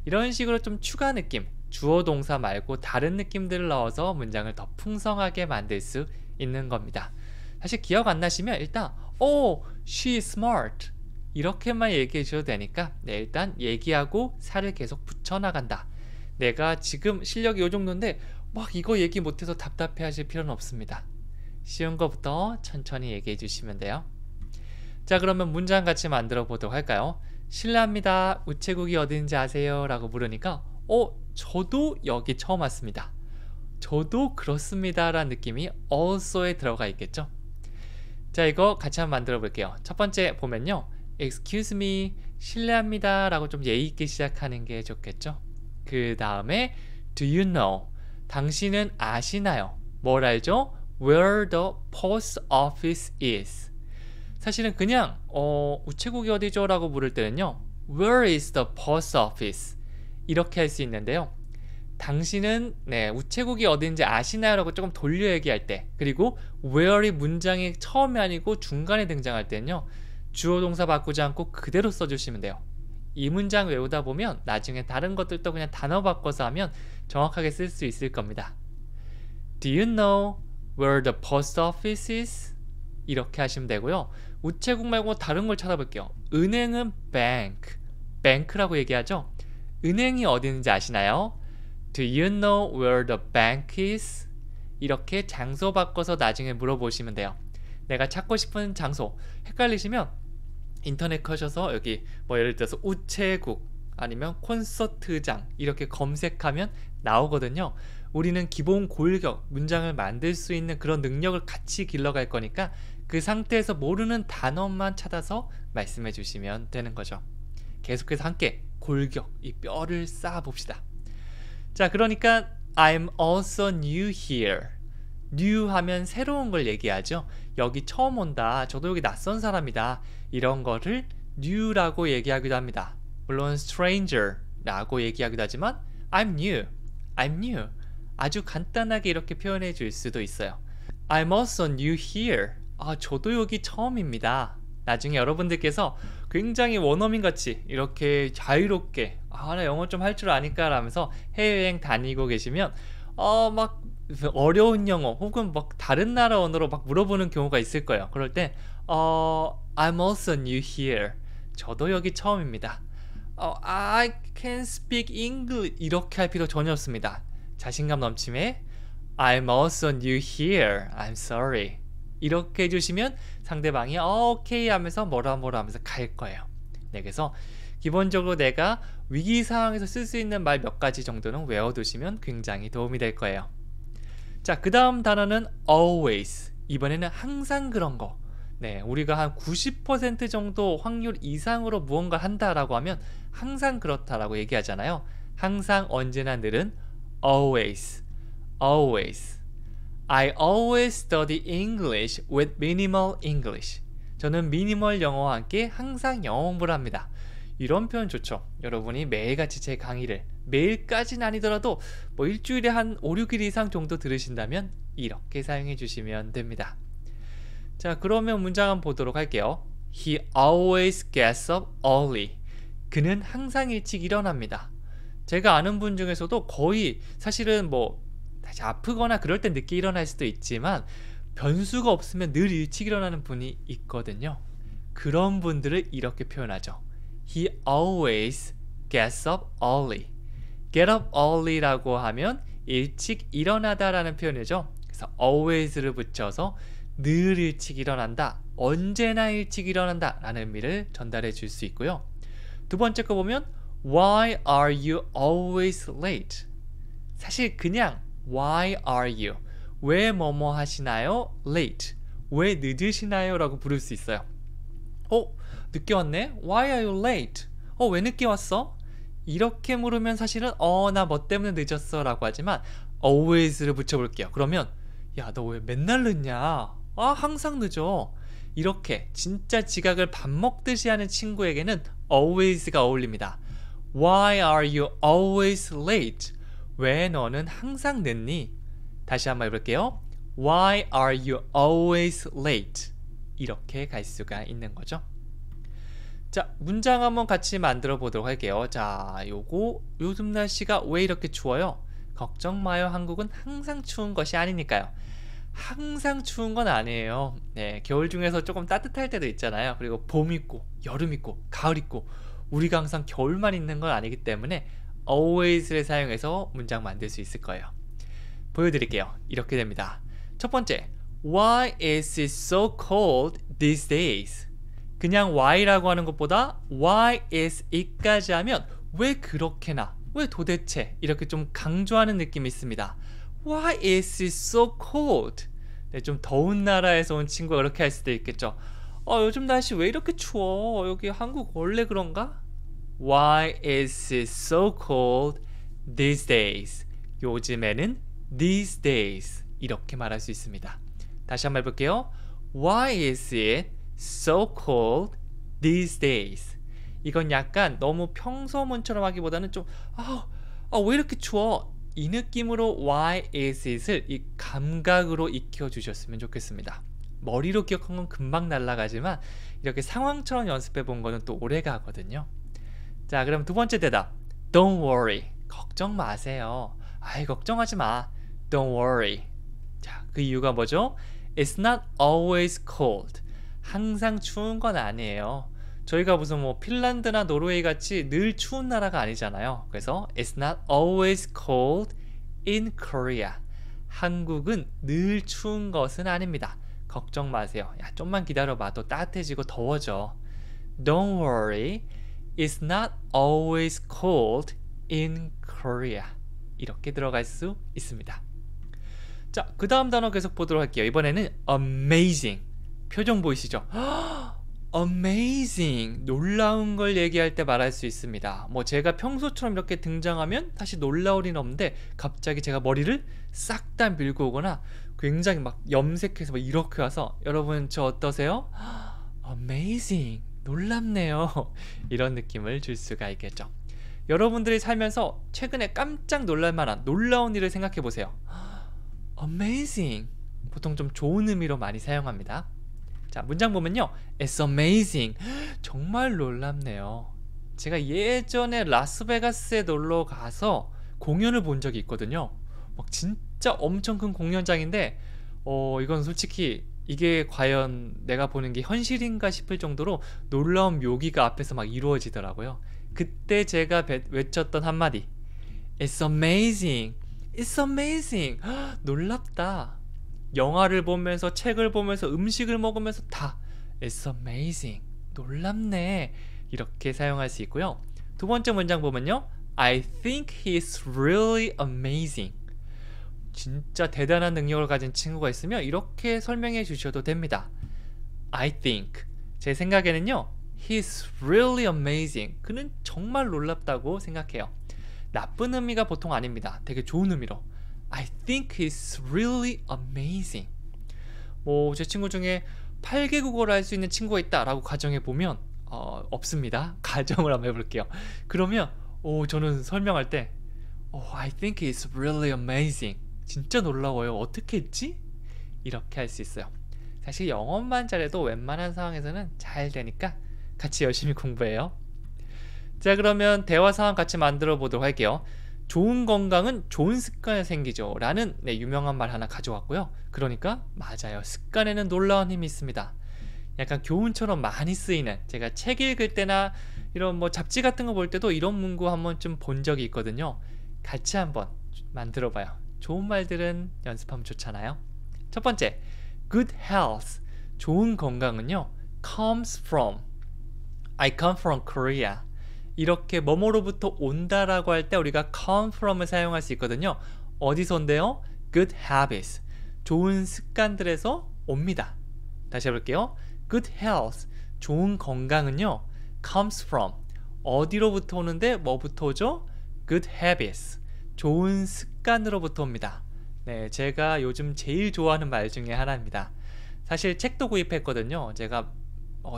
이런 식으로 좀 추가 느낌, 주어 동사 말고 다른 느낌들을 넣어서 문장을 더 풍성하게 만들 수 있는 겁니다. 사실 기억 안 나시면 일단 she is smart 이렇게만 얘기해 주셔도 되니까 일단 얘기하고 살을 계속 붙여나간다. 내가 지금 실력이 이 정도인데 막 이거 얘기 못해서 답답해 하실 필요는 없습니다. 쉬운 거부터 천천히 얘기해 주시면 돼요. 자, 그러면 문장 같이 만들어 보도록 할까요? 실례합니다. 우체국이 어딘지 아세요? 라고 물으니까 저도 여기 처음 왔습니다. 저도 그렇습니다 라는 느낌이 also에 들어가 있겠죠. 자, 이거 같이 한번 만들어 볼게요. 첫 번째 보면요. Excuse me, 실례합니다 라고 좀 예의 있게 시작하는 게 좋겠죠. 그 다음에 Do you know? 당신은 아시나요? 뭘 알죠? Where the post office is. 사실은 그냥 우체국이 어디죠? 라고 물을 때는요. Where is the post office? 이렇게 할 수 있는데요. 당신은 우체국이 어딘지 아시나요? 라고 조금 돌려 얘기할 때, 그리고 where이 문장의 처음이 아니고 중간에 등장할 때는요. 주어 동사 바꾸지 않고 그대로 써주시면 돼요. 이 문장 외우다 보면 나중에 다른 것들도 그냥 단어 바꿔서 하면 정확하게 쓸 수 있을 겁니다. Do you know where the post office is? 이렇게 하시면 되고요. 우체국 말고 다른 걸 찾아볼게요. 은행은 bank, bank라고 얘기하죠. 은행이 어디 있는지 아시나요? Do you know where the bank is? 이렇게 장소 바꿔서 나중에 물어보시면 돼요. 내가 찾고 싶은 장소 헷갈리시면 인터넷 커셔서 여기 뭐 예를 들어서 우체국 아니면 콘서트장 이렇게 검색하면 나오거든요. 우리는 기본 골격 문장을 만들 수 있는 그런 능력을 같이 길러갈 거니까 그 상태에서 모르는 단어만 찾아서 말씀해 주시면 되는 거죠. 계속해서 함께 골격, 이 뼈를 쌓아 봅시다. 자, 그러니까 I'm also new here. new 하면 새로운 걸 얘기하죠. 여기 처음 온다. 저도 여기 낯선 사람이다. 이런 거를 new라고 얘기하기도 합니다. 물론 stranger라고 얘기하기도 하지만 I'm new. I'm new. 아주 간단하게 이렇게 표현해 줄 수도 있어요. I'm also new here. 저도 여기 처음입니다. 나중에 여러분들께서 굉장히 원어민 같이 이렇게 자유롭게 나 영어 좀 할 줄 아니까 라면서 해외여행 다니고 계시면 막 어려운 영어 혹은 막 다른 나라 언어로 막 물어보는 경우가 있을 거예요. 그럴 때 I'm also new here. 저도 여기 처음입니다. I can speak English 이렇게 할 필요 전혀 없습니다. 자신감 넘침에 I'm also new here. I'm sorry. 이렇게 해주시면 상대방이 오케이 하면서 뭐라 하면서 갈 거예요. 네, 그래서 기본적으로 내가 위기 상황에서 쓸 수 있는 말 몇 가지 정도는 외워두시면 굉장히 도움이 될 거예요. 자, 그 다음 단어는 always. 이번에는 항상 그런 거. 네, 우리가 한 90% 정도 확률 이상으로 무언가를 한다라고 하면 항상 그렇다라고 얘기하잖아요. 항상, 언제나, 늘은 always. always. I always study English with minimal English. 저는 미니멀 영어와 함께 항상 영어 공부를 합니다. 이런 표현 좋죠. 여러분이 매일같이 제 강의를 매일까지는 아니더라도 뭐 일주일에 한 5, 6일 이상 정도 들으신다면 이렇게 사용해 주시면 됩니다. 자, 그러면 문장 한번 보도록 할게요. He always gets up early. 그는 항상 일찍 일어납니다. 제가 아는 분 중에서도 거의 사실은 뭐 다시 아프거나 그럴 땐 늦게 일어날 수도 있지만 변수가 없으면 늘 일찍 일어나는 분이 있거든요. 그런 분들을 이렇게 표현하죠. He always gets up early. get up early라고 하면 일찍 일어나다 라는 표현이죠. 그래서 always를 붙여서 늘 일찍 일어난다, 언제나 일찍 일어난다 라는 의미를 전달해 줄 수 있고요. 두 번째 거 보면 Why are you always late? 사실 그냥 Why are you? 왜 뭐뭐 하시나요? Late. 왜 늦으시나요? 라고 부를 수 있어요. 늦게 왔네? Why are you late? 왜 늦게 왔어? 이렇게 물으면 사실은 나 뭐 때문에 늦었어 라고 하지만 always를 붙여볼게요. 그러면 야, 너 왜 맨날 늦냐? 항상 늦어. 이렇게 진짜 지각을 밥 먹듯이 하는 친구에게는 always가 어울립니다. Why are you always late? 왜 너는 항상 늦니? 다시 한번 해볼게요. Why are you always late? 이렇게 갈 수가 있는 거죠. 자, 문장 한번 같이 만들어 보도록 할게요. 자, 요즘 날씨가 왜 이렇게 추워요? 걱정 마요. 한국은 항상 추운 것이 아니니까요. 항상 추운 건 아니에요. 네, 겨울 중에서 조금 따뜻할 때도 있잖아요. 그리고 봄 있고 여름 있고 가을 있고 우리가 항상 겨울만 있는 건 아니기 때문에 always를 사용해서 문장 만들 수 있을 거예요. 보여드릴게요. 이렇게 됩니다. 첫 번째, Why is it so cold these days? 그냥 why라고 하는 것보다 why is it까지 하면 왜 그렇게나, 왜 도대체 이렇게 좀 강조하는 느낌이 있습니다. Why is it so cold? 네, 좀 더운 나라에서 온 친구가 그렇게 할 수도 있겠죠. 요즘 날씨 왜 이렇게 추워? 여기 한국 원래 그런가? Why is it so cold these days? 요즘에는 these days 이렇게 말할 수 있습니다. 다시 한번 해볼게요. Why is it so cold these days? 이건 약간 너무 평소문처럼 하기보다는 좀 왜 이렇게 추워? 이 느낌으로 why is it을 이 감각으로 익혀주셨으면 좋겠습니다. 머리로 기억한 건 금방 날아가지만 이렇게 상황처럼 연습해 본 거는 또 오래가 하거든요. 자, 그럼 두 번째 대답. Don't worry. 걱정 마세요. 걱정하지 마. Don't worry. 자, 그 이유가 뭐죠? It's not always cold. 항상 추운 건 아니에요. 저희가 무슨 뭐 핀란드나 노르웨이 같이 늘 추운 나라가 아니잖아요. 그래서 It's not always cold in Korea. 한국은 늘 추운 것은 아닙니다. 걱정 마세요. 야, 좀만 기다려봐. 또 따뜻해지고 더워져. Don't worry. It's not always cold in Korea. 이렇게 들어갈 수 있습니다. 자, 그 다음 단어 계속 보도록 할게요. 이번에는 amazing. 표정 보이시죠? Amazing! 놀라운 걸 얘기할 때 말할 수 있습니다. 뭐 제가 평소처럼 이렇게 등장하면 사실 놀라울 리는 없는데 갑자기 제가 머리를 싹 다 밀고 오거나 굉장히 막 염색해서 막 이렇게 와서 여러분 저 어떠세요? Amazing! 놀랍네요. 이런 느낌을 줄 수가 있겠죠. 여러분들이 살면서 최근에 깜짝 놀랄 만한 놀라운 일을 생각해 보세요. Amazing! 보통 좀 좋은 의미로 많이 사용합니다. 자, 문장 보면요. It's amazing. 정말 놀랍네요. 제가 예전에 라스베가스에 놀러 가서 공연을 본 적이 있거든요. 막 진짜 엄청 큰 공연장인데 이건 솔직히 이게 과연 내가 보는 게 현실인가 싶을 정도로 놀라운 묘기가 앞에서 막 이루어지더라고요. 그때 제가 외쳤던 한마디. It's amazing. It's amazing. 놀랍다. 영화를 보면서 책을 보면서 음식을 먹으면서 다 It's amazing. 놀랍네. 이렇게 사용할 수 있고요. 두 번째 문장 보면요. I think he's really amazing. 진짜 대단한 능력을 가진 친구가 있으면 이렇게 설명해 주셔도 됩니다. I think. 제 생각에는요. He's really amazing. 그는 정말 놀랍다고 생각해요. 나쁜 의미가 보통 아닙니다. 되게 좋은 의미로. I think he's really amazing. 뭐 제 친구 중에 8개 국어를 할 수 있는 친구가 있다라고 가정해 보면 없습니다. 가정을 한번 해볼게요. 그러면 저는 설명할 때 I think he's really amazing. 진짜 놀라워요. 어떻게 했지? 이렇게 할 수 있어요. 사실 영어만 잘해도 웬만한 상황에서는 잘 되니까 같이 열심히 공부해요. 자, 그러면 대화 상황 같이 만들어 보도록 할게요. 좋은 건강은 좋은 습관에 생기죠 라는 유명한 말 하나 가져왔고요. 그러니까 맞아요. 습관에는 놀라운 힘이 있습니다. 약간 교훈처럼 많이 쓰이는, 제가 책 읽을 때나 이런 뭐 잡지 같은 거 볼 때도 이런 문구 한번 좀 본 적이 있거든요. 같이 한번 만들어 봐요. 좋은 말들은 연습하면 좋잖아요. 첫 번째, good health, 좋은 건강은요, comes from, I come from Korea. 이렇게 뭐뭐로부터 온다라고 할 때 우리가 come from을 사용할 수 있거든요. 어디서 온대요? good habits, 좋은 습관들에서 옵니다. 다시 해볼게요. good health, 좋은 건강은요, comes from, 어디로부터 오는데 뭐부터 오죠? good habits, 좋은 습관으로부터 옵니다. 네, 제가 요즘 제일 좋아하는 말 중에 하나입니다. 사실 책도 구입했거든요. 제가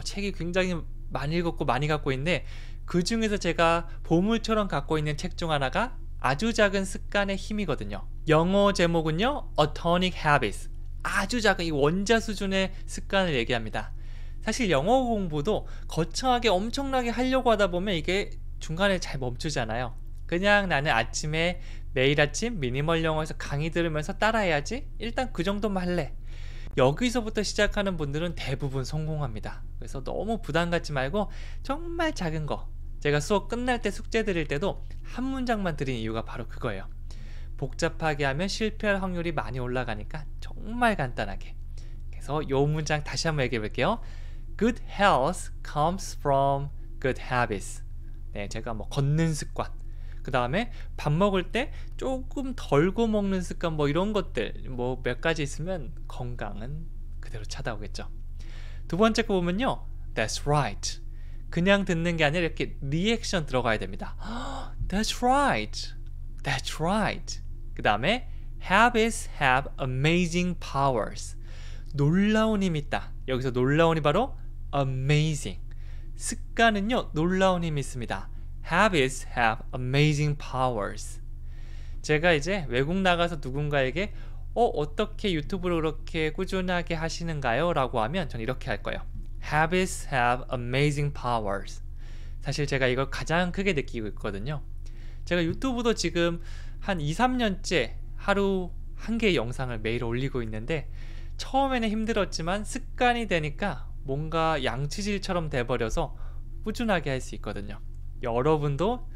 책이 굉장히 많이 읽었고 많이 갖고 있는데 그 중에서 제가 보물처럼 갖고 있는 책 중 하나가 아주 작은 습관의 힘이거든요. 영어 제목은요, Atomic Habits. 아주 작은 이 원자 수준의 습관을 얘기합니다. 사실 영어 공부도 거창하게 엄청나게 하려고 하다 보면 이게 중간에 잘 멈추잖아요. 그냥 나는 아침에 매일 아침 미니멀 영어에서 강의 들으면서 따라해야지, 일단 그 정도만 할래. 여기서부터 시작하는 분들은 대부분 성공합니다. 그래서 너무 부담 갖지 말고 정말 작은 거, 제가 수업 끝날 때 숙제 드릴 때도 한 문장만 드린 이유가 바로 그거예요. 복잡하게 하면 실패할 확률이 많이 올라가니까 정말 간단하게. 그래서 이 문장 다시 한번 얘기해 볼게요. Good health comes from good habits. 네, 제가 뭐 걷는 습관, 그 다음에 밥 먹을 때 조금 덜고 먹는 습관, 뭐 이런 것들 뭐 몇 가지 있으면 건강은 그대로 찾아오겠죠. 두 번째 거 보면요, That's right. 그냥 듣는 게 아니라 이렇게 리액션 들어가야 됩니다. That's right. That's right. 그 다음에 Habits have amazing powers. 놀라운 힘이 있다. 여기서 놀라운 힘이 바로 amazing. 습관은요, 놀라운 힘이 있습니다. Habits have amazing powers. 제가 이제 외국 나가서 누군가에게 어떻게 유튜브를 그렇게 꾸준하게 하시는가요? 라고 하면 저는 이렇게 할 거예요. Habits have amazing powers. 사실 제가 이걸 가장 크게 느끼고 있거든요. 제가 유튜브도 지금 한 2, 3년째 하루 한 개의 영상을 매일 올리고 있는데 처음에는 힘들었지만 습관이 되니까 뭔가 양치질처럼 돼버려서 꾸준하게 할 수 있거든요. 여러분도,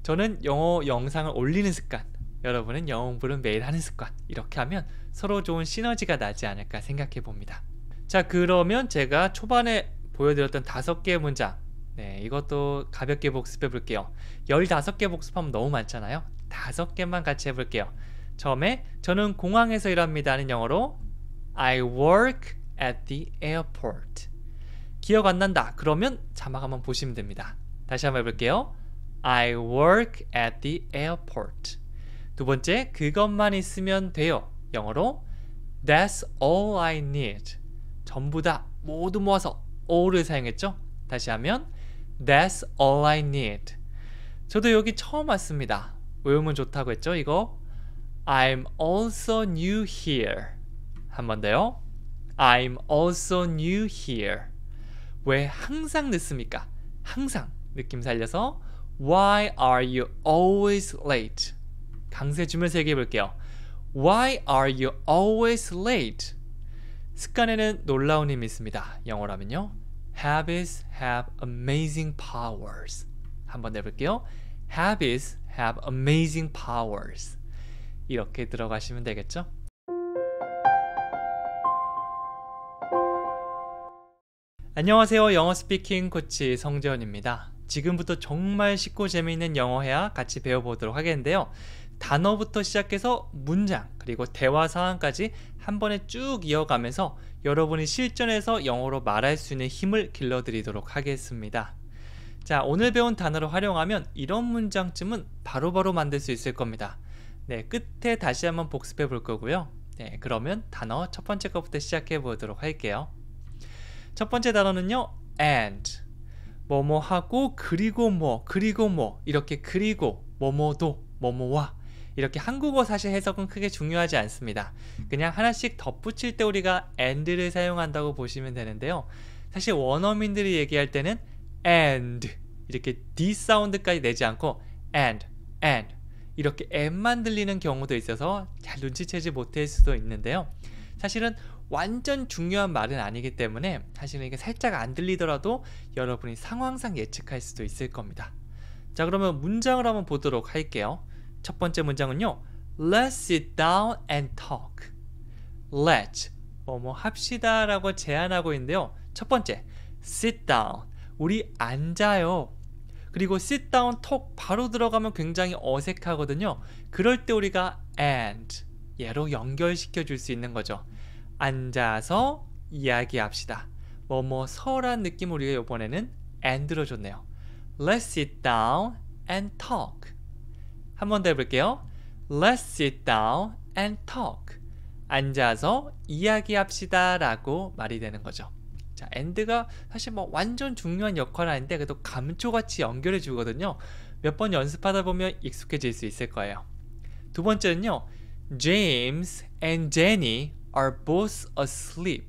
저는 영어 영상을 올리는 습관, 여러분은 영어 공부를 매일 하는 습관, 이렇게 하면 서로 좋은 시너지가 나지 않을까 생각해 봅니다. 자, 그러면 제가 초반에 보여드렸던 5개의 문장, 네, 이것도 가볍게 복습해 볼게요. 15개 복습하면 너무 많잖아요. 5개만 같이 해볼게요. 처음에 저는 공항에서 일합니다는 영어로 I work at the airport. 기억 안 난다. 그러면 자막 한번 보시면 됩니다. 다시 한번 해볼게요. I work at the airport. 두 번째, 그것만 있으면 돼요. 영어로 That's all I need. 전부 다 모두 모아서 all을 사용했죠? 다시 하면 That's all I need. 저도 여기 처음 왔습니다. 외우면 좋다고 했죠? 이거 I'm also new here. 한 번 더요. I'm also new here. 왜 항상 늦습니까? 항상 느낌 살려서 Why are you always late? 강세 주면서 얘기해 볼게요. Why are you always late? 습관에는 놀라운 힘이 있습니다. 영어라면요. Habits have amazing powers. 한번 내볼게요. Habits have amazing powers. 이렇게 들어가시면 되겠죠? 안녕하세요. 영어 스피킹 코치 성재원입니다. 지금부터 정말 쉽고 재미있는 영어 회화 같이 배워보도록 하겠는데요. 단어부터 시작해서 문장 그리고 대화 상황까지 한 번에 쭉 이어가면서 여러분이 실전에서 영어로 말할 수 있는 힘을 길러드리도록 하겠습니다. 자, 오늘 배운 단어를 활용하면 이런 문장쯤은 바로바로 만들 수 있을 겁니다. 네, 끝에 다시 한번 복습해 볼 거고요. 네, 그러면 단어 첫 번째 것부터 시작해 보도록 할게요. 첫 번째 단어는요, and. 뭐뭐하고 그리고 뭐 이렇게 그리고 뭐뭐도 뭐뭐와 이렇게 한국어 사실 해석은 크게 중요하지 않습니다. 그냥 하나씩 덧붙일 때 우리가 and를 사용한다고 보시면 되는데요. 사실 원어민들이 얘기할 때는 and 이렇게 D 사운드까지 내지 않고 and 이렇게 M만 들리는 경우도 있어서 잘 눈치채지 못할 수도 있는데요. 사실은 완전 중요한 말은 아니기 때문에 사실은 이게 살짝 안 들리더라도 여러분이 상황상 예측할 수도 있을 겁니다. 자, 그러면 문장을 한번 보도록 할게요. 첫 번째 문장은요, Let's sit down and talk. Let's 뭐뭐 합시다 라고 제안하고 있는데요. 첫 번째, sit down. 우리 앉아요. 그리고 sit down, talk 바로 들어가면 굉장히 어색하거든요. 그럴 때 우리가 and 얘로 연결시켜 줄 수 있는 거죠. 앉아서 이야기합시다. 뭐뭐서란 느낌 우리가 이번에는 and로 줬네요. Let's sit down and talk. 한 번 더 해볼게요. Let's sit down and talk. 앉아서 이야기합시다 라고 말이 되는 거죠. 자, and가 사실 뭐 완전 중요한 역할은 아닌데 그래도 감초같이 연결해 주거든요. 몇 번 연습하다 보면 익숙해질 수 있을 거예요. 두 번째는요, James and Jenny are both asleep.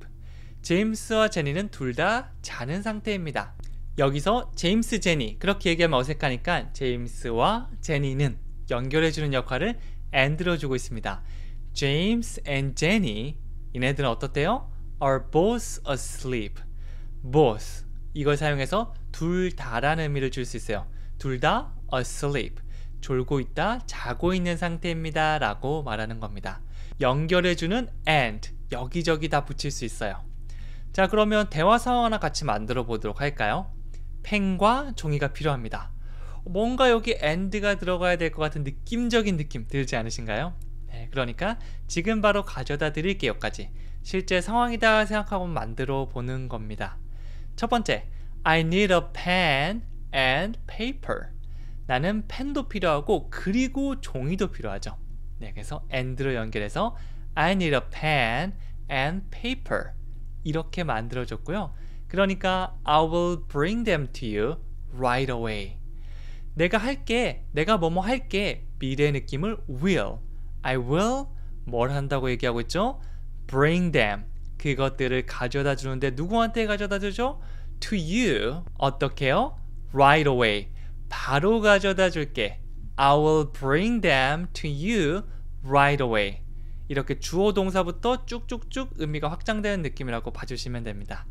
제임스와 제니는 둘 다 자는 상태입니다. 여기서 제임스, 제니 그렇게 얘기하면 어색하니까 제임스와 제니는 연결해주는 역할을 and로 주고 있습니다. James and Jenny 이네들은 어떻대요? are both asleep. both 이걸 사용해서 둘 다라는 의미를 줄 수 있어요. 둘 다 asleep 졸고 있다, 자고 있는 상태입니다 라고 말하는 겁니다. 연결해주는 and 여기저기 다 붙일 수 있어요. 자, 그러면 대화 상황 하나 같이 만들어 보도록 할까요? 펜과 종이가 필요합니다. 뭔가 여기 and가 들어가야 될 것 같은 느낌적인 느낌 들지 않으신가요? 네, 그러니까 지금 바로 가져다 드릴게요까지 실제 상황이다 생각하고 만들어 보는 겁니다. 첫 번째, I need a pen and paper. 나는 펜도 필요하고 그리고 종이도 필요하죠. 네, 그래서 and로 연결해서 I need a pen and paper 이렇게 만들어줬고요. 그러니까 I will bring them to you right away. 내가 할게, 내가 뭐뭐 할게 미래 느낌을 will. I will 뭘 한다고 얘기하고 있죠? bring them 그것들을 가져다 주는데 누구한테 가져다 주죠? to you 어떻게요? right away 바로 가져다 줄게. I will bring them to you right away. 이렇게 주어 동사부터 쭉쭉쭉 의미가 확장되는 느낌이라고 봐주시면 됩니다.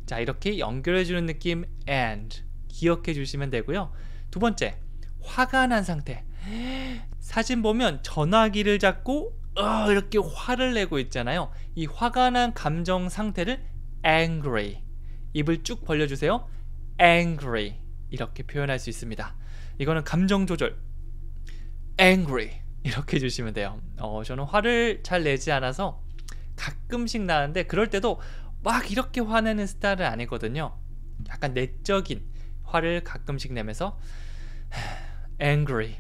자, 이렇게 연결해주는 느낌 and 기억해 주시면 되고요. 두 번째, 화가 난 상태. 사진 보면 전화기를 잡고 이렇게 화를 내고 있잖아요. 이 화가 난 감정 상태를 angry 입을 쭉 벌려주세요. angry 이렇게 표현할 수 있습니다. 이거는 감정 조절 angry 이렇게 해주시면 돼요. 저는 화를 잘 내지 않아서 가끔씩 나는데 그럴 때도 막 이렇게 화내는 스타일은 아니거든요. 약간 내적인 화를 가끔씩 내면서 angry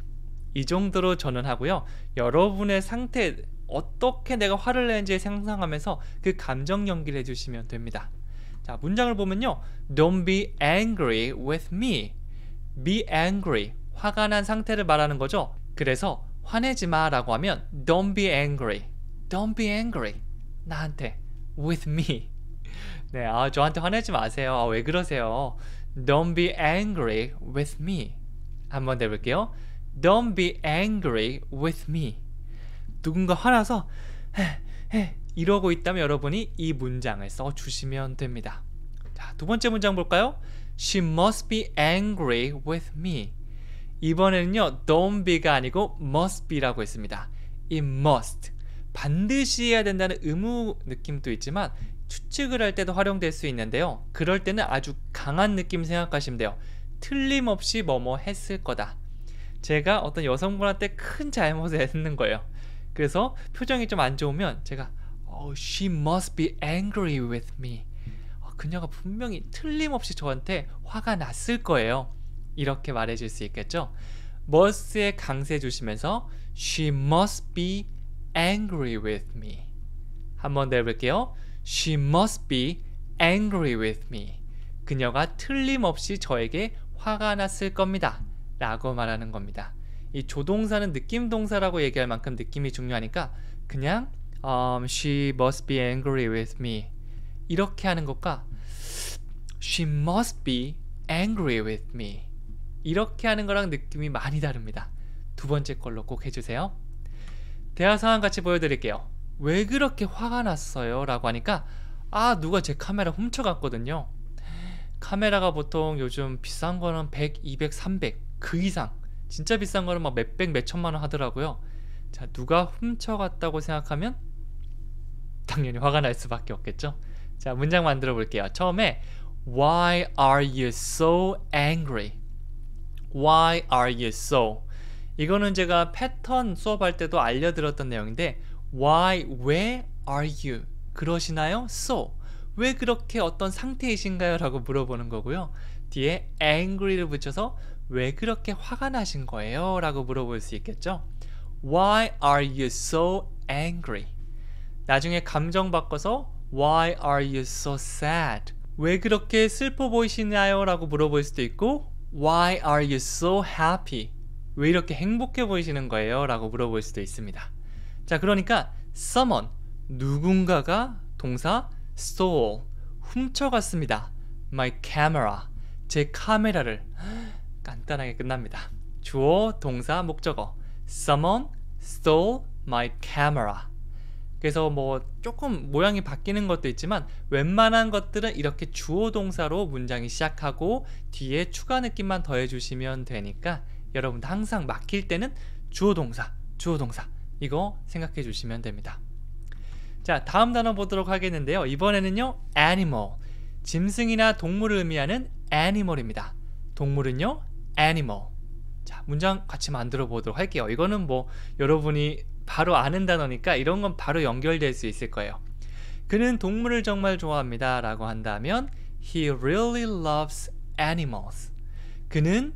이 정도로 저는 하고요. 여러분의 상태 어떻게 내가 화를 내는지 상상하면서 그 감정 연기를 해주시면 됩니다. 자, 문장을 보면요. Don't be angry with me. Be angry. 화가 난 상태를 말하는 거죠. 그래서 화내지 마 라고 하면 Don't be angry. Don't be angry. 나한테. With me. 네, 저한테 화내지 마세요. 왜 그러세요? Don't be angry with me. 한번 더 해볼게요. Don't be angry with me. 누군가 화나서 이러고 있다면 여러분이 이 문장을 써주시면 됩니다. 자, 두 번째 문장 볼까요? She must be angry with me. 이번에는요, don't be가 아니고 must be라고 했습니다. 이 must, 반드시 해야 된다는 의무 느낌도 있지만 추측을 할 때도 활용될 수 있는데요. 그럴 때는 아주 강한 느낌 생각하시면 돼요. 틀림없이 뭐뭐 했을 거다. 제가 어떤 여성분한테 큰 잘못을 했는 거예요. 그래서 표정이 좀 안 좋으면 제가 She must be angry with me. 그녀가 분명히 틀림없이 저한테 화가 났을 거예요. 이렇게 말해줄 수 있겠죠. must에 강세 주시면서 She must be angry with me. 한번 더 해볼게요. She must be angry with me. 그녀가 틀림없이 저에게 화가 났을 겁니다. 라고 말하는 겁니다. 이 조동사는 느낌 동사라고 얘기할 만큼 느낌이 중요하니까 그냥 She must be angry with me 이렇게 하는 것과 She must be angry with me 이렇게 하는 거랑 느낌이 많이 다릅니다. 두 번째 걸로 꼭 해주세요. 대화 상황 같이 보여드릴게요. 왜 그렇게 화가 났어요? 라고 하니까 누가 제 카메라 훔쳐갔거든요. 카메라가 보통 요즘 비싼 거는 100, 200, 300 그 이상 진짜 비싼 거는 막 몇백, 몇천만 원 하더라고요. 자, 누가 훔쳐갔다고 생각하면 당연히 화가 날 수밖에 없겠죠. 자, 문장 만들어 볼게요. 처음에 Why are you so angry? Why are you so? 이거는 제가 패턴 수업할 때도 알려드렸던 내용인데 Why, 왜 are you? 그러시나요? So, 왜 그렇게 어떤 상태이신가요? 라고 물어보는 거고요. 뒤에 angry를 붙여서 왜 그렇게 화가 나신 거예요? 라고 물어볼 수 있겠죠. Why are you so angry? 나중에 감정 바꿔서 Why are you so sad? 왜 그렇게 슬퍼 보이시나요? 라고 물어볼 수도 있고 Why are you so happy? 왜 이렇게 행복해 보이시는 거예요? 라고 물어볼 수도 있습니다. 자, 그러니까 someone, 누군가가 동사 stole, 훔쳐갔습니다. My camera, 제 카메라를. 간단하게 끝납니다. 주어, 동사, 목적어. Someone stole my camera. 그래서 뭐 조금 모양이 바뀌는 것도 있지만 웬만한 것들은 이렇게 주어 동사로 문장이 시작하고 뒤에 추가 느낌만 더해주시면 되니까 여러분도 항상 막힐 때는 주어 동사 이거 생각해 주시면 됩니다. 자, 다음 단어 보도록 하겠는데요. 이번에는요, animal, 짐승이나 동물을 의미하는 animal입니다. 동물은요, animal. 자, 문장 같이 만들어 보도록 할게요. 이거는 뭐 여러분이 바로 아는 단어니까 이런 건 바로 연결될 수 있을 거예요. 그는 동물을 정말 좋아합니다 라고 한다면 He really loves animals. 그는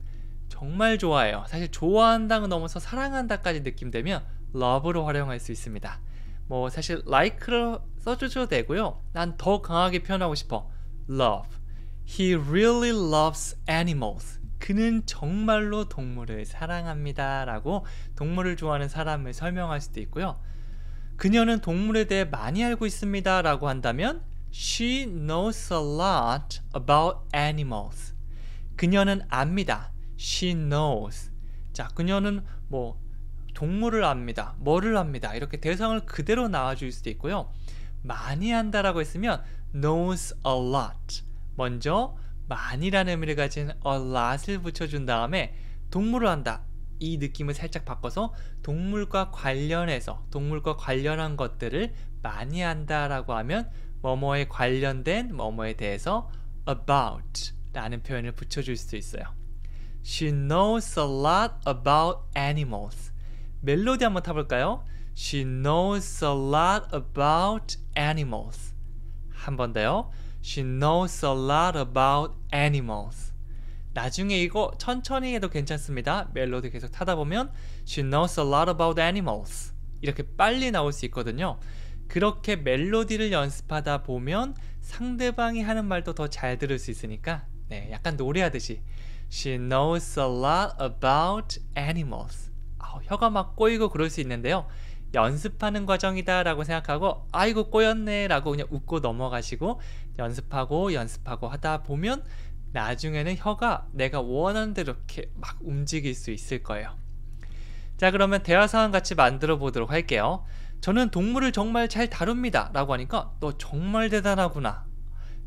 정말 좋아해요. 사실 좋아한다는 넘어서 사랑한다까지 느낌되면 love로 활용할 수 있습니다. 뭐 사실 like를 써주셔도 되고요. 난 더 강하게 표현하고 싶어. love. He really loves animals. 그는 정말로 동물을 사랑합니다 라고 동물을 좋아하는 사람을 설명할 수도 있고요. 그녀는 동물에 대해 많이 알고 있습니다 라고 한다면 She knows a lot about animals. 그녀는 압니다. She knows. 자, 그녀는 뭐 동물을 압니다. 뭐를 압니다. 이렇게 대상을 그대로 나와줄 수도 있고요. 많이 안다라고 했으면 knows a lot. 먼저 많이라는 의미를 가진 a lot을 붙여준 다음에 동물을 한다. 이 느낌을 살짝 바꿔서 동물과 관련해서 동물과 관련한 것들을 많이 한다라고 하면 뭐뭐에 관련된 뭐뭐에 대해서 about 라는 표현을 붙여줄 수도 있어요. She knows a lot about animals. 멜로디 한번 타볼까요? She knows a lot about animals. 한 번 더요. She knows a lot about animals. 나중에 이거 천천히 해도 괜찮습니다. 멜로디 계속 타다 보면 She knows a lot about animals. 이렇게 빨리 나올 수 있거든요. 그렇게 멜로디를 연습하다 보면 상대방이 하는 말도 더 잘 들을 수 있으니까 네, 약간 노래하듯이 She knows a lot about animals. 혀가 막 꼬이고 그럴 수 있는데요. 연습하는 과정이다 라고 생각하고 아이고 꼬였네 라고 그냥 웃고 넘어가시고 연습하고 하다 보면 나중에는 혀가 내가 원하는 대로 이렇게 막 움직일 수 있을 거예요. 자, 그러면 대화 상황 같이 만들어 보도록 할게요. 저는 동물을 정말 잘 다룹니다 라고 하니까 너 정말 대단하구나.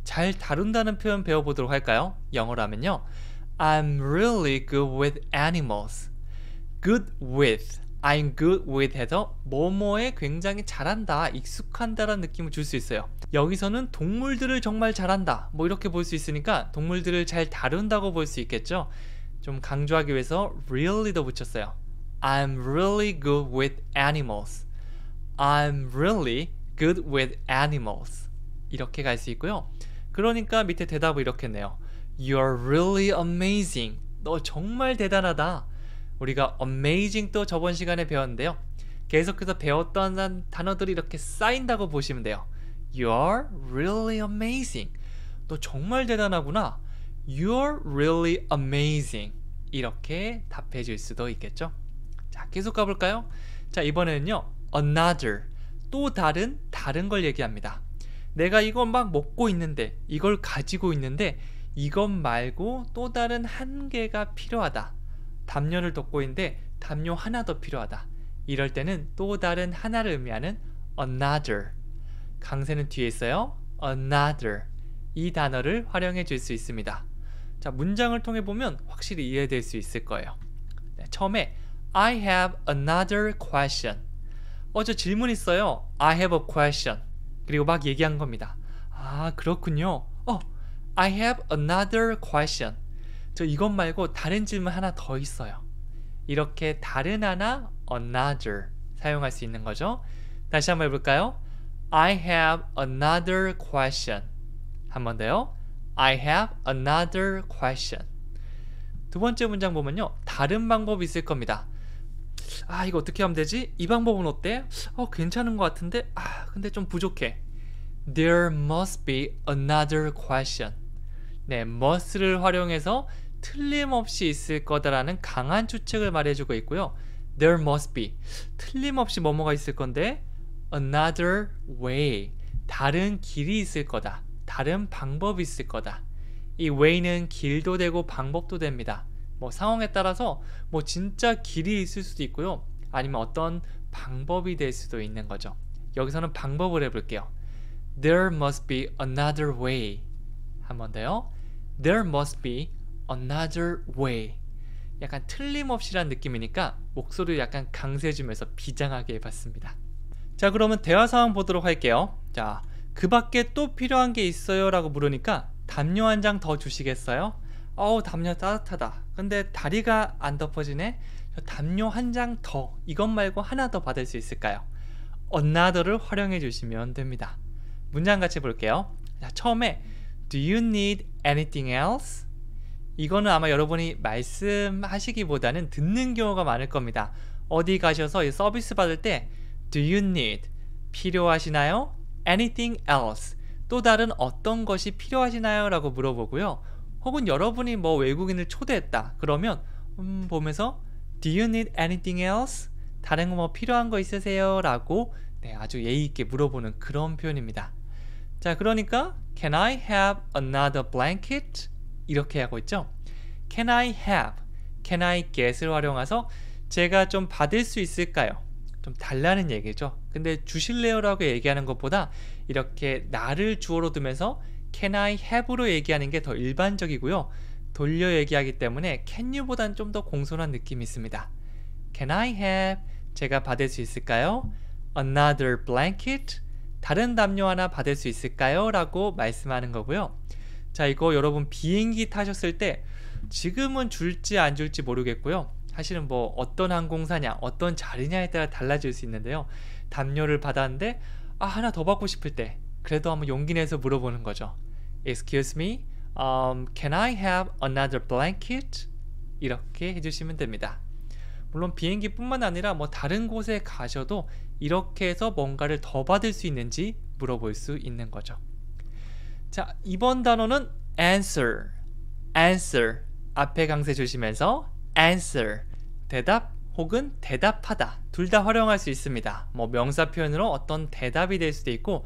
잘 다룬다는 표현 배워보도록 할까요? 영어로 하면요, I'm really good with animals. good with, I'm good with 해서 뭐뭐에 굉장히 잘한다, 익숙한다라는 느낌을 줄 수 있어요. 여기서는 동물들을 정말 잘한다 뭐 이렇게 볼 수 있으니까 동물들을 잘 다룬다고 볼 수 있겠죠. 좀 강조하기 위해서 really도 붙였어요. I'm really good with animals. I'm really good with animals. 이렇게 갈 수 있고요. 그러니까 밑에 대답을 이렇게 했네요. You're really amazing. 너 정말 대단하다. 우리가 amazing 또 저번 시간에 배웠는데요. 계속해서 배웠던 단어들이 이렇게 쌓인다고 보시면 돼요. You're really amazing. 너 정말 대단하구나. You're really amazing. 이렇게 답해 줄 수도 있겠죠. 자, 계속 가볼까요? 자, 이번에는요, another. 또 다른 걸 얘기합니다. 내가 이거 막 먹고 있는데, 이걸 가지고 있는데 이것 말고 또 다른 한 개가 필요하다. 담요를 덮고 있는데 담요 하나 더 필요하다. 이럴 때는 또 다른 하나를 의미하는 another. 강세는 뒤에 있어요. another. 이 단어를 활용해 줄 수 있습니다. 자, 문장을 통해 보면 확실히 이해될 수 있을 거예요. 네, 처음에 I have another question. 저 질문 있어요. I have a question. 그리고 막 얘기한 겁니다. 아, 그렇군요. I have another question. 저 이것 말고 다른 질문 하나 더 있어요. 이렇게 다른 하나 another 사용할 수 있는 거죠. 다시 한번 해볼까요? I have another question. 한 번 더요. I have another question. 두 번째 문장 보면요, 다른 방법이 있을 겁니다. 아, 이거 어떻게 하면 되지? 이 방법은 어때? 괜찮은 것 같은데 근데 좀 부족해. There must be another question. 네, must를 활용해서 틀림없이 있을 거다라는 강한 추측을 말해주고 있고요. There must be, 틀림없이 뭐뭐가 있을 건데 another way, 다른 길이 있을 거다. 다른 방법이 있을 거다. 이 way는 길도 되고 방법도 됩니다. 뭐 상황에 따라서 뭐 진짜 길이 있을 수도 있고요. 아니면 어떤 방법이 될 수도 있는 거죠. 여기서는 방법을 해볼게요. There must be another way. 한 번 더요. There must be another way. 약간 틀림없이란 느낌이니까 목소리를 약간 강세해주면서 비장하게 해봤습니다. 자, 그러면 대화 상황 보도록 할게요. 자, 그 밖에 또 필요한 게 있어요? 라고 물으니까 담요 한 장 더 주시겠어요? 담요 따뜻하다. 근데 다리가 안 덮어지네? 담요 한 장 더, 이것 말고 하나 더 받을 수 있을까요? another를 활용해 주시면 됩니다. 문장 같이 볼게요. 자, 처음에 Do you need anything else? 이거는 아마 여러분이 말씀하시기보다는 듣는 경우가 많을 겁니다. 어디 가셔서 서비스 받을 때 Do you need? 필요하시나요? Anything else? 또 다른 어떤 것이 필요하시나요? 라고 물어보고요. 혹은 여러분이 뭐 외국인을 초대했다. 그러면 보면서 Do you need anything else? 다른 거 뭐 필요한 거 있으세요? 라고 네, 아주 예의 있게 물어보는 그런 표현입니다. 자, 그러니까 Can I have another blanket? 이렇게 하고 있죠. Can I have? Can I get을 활용해서 제가 좀 받을 수 있을까요? 좀 달라는 얘기죠. 근데 주실래요? 라고 얘기하는 것보다 이렇게 나를 주어로 두면서 Can I have로 얘기하는 게 더 일반적이고요. 돌려 얘기하기 때문에 can you보다는 좀 더 공손한 느낌이 있습니다. Can I have? 제가 받을 수 있을까요? Another blanket? 다른 담요 하나 받을 수 있을까요? 라고 말씀하는 거고요. 자, 이거 여러분 비행기 타셨을 때 지금은 줄지 안 줄지 모르겠고요. 사실은 뭐 어떤 항공사냐, 어떤 자리냐에 따라 달라질 수 있는데요. 담요를 받았는데 하나 더 받고 싶을 때 그래도 한번 용기 내서 물어보는 거죠. Excuse me, can I have another blanket? 이렇게 해주시면 됩니다. 물론 비행기뿐만 아니라 뭐 다른 곳에 가셔도 이렇게 해서 뭔가를 더 받을 수 있는지 물어볼 수 있는 거죠. 자, 이번 단어는 answer. answer. 앞에 강세 주시면서 answer. 대답 혹은 대답하다. 둘 다 활용할 수 있습니다. 뭐 명사 표현으로 어떤 대답이 될 수도 있고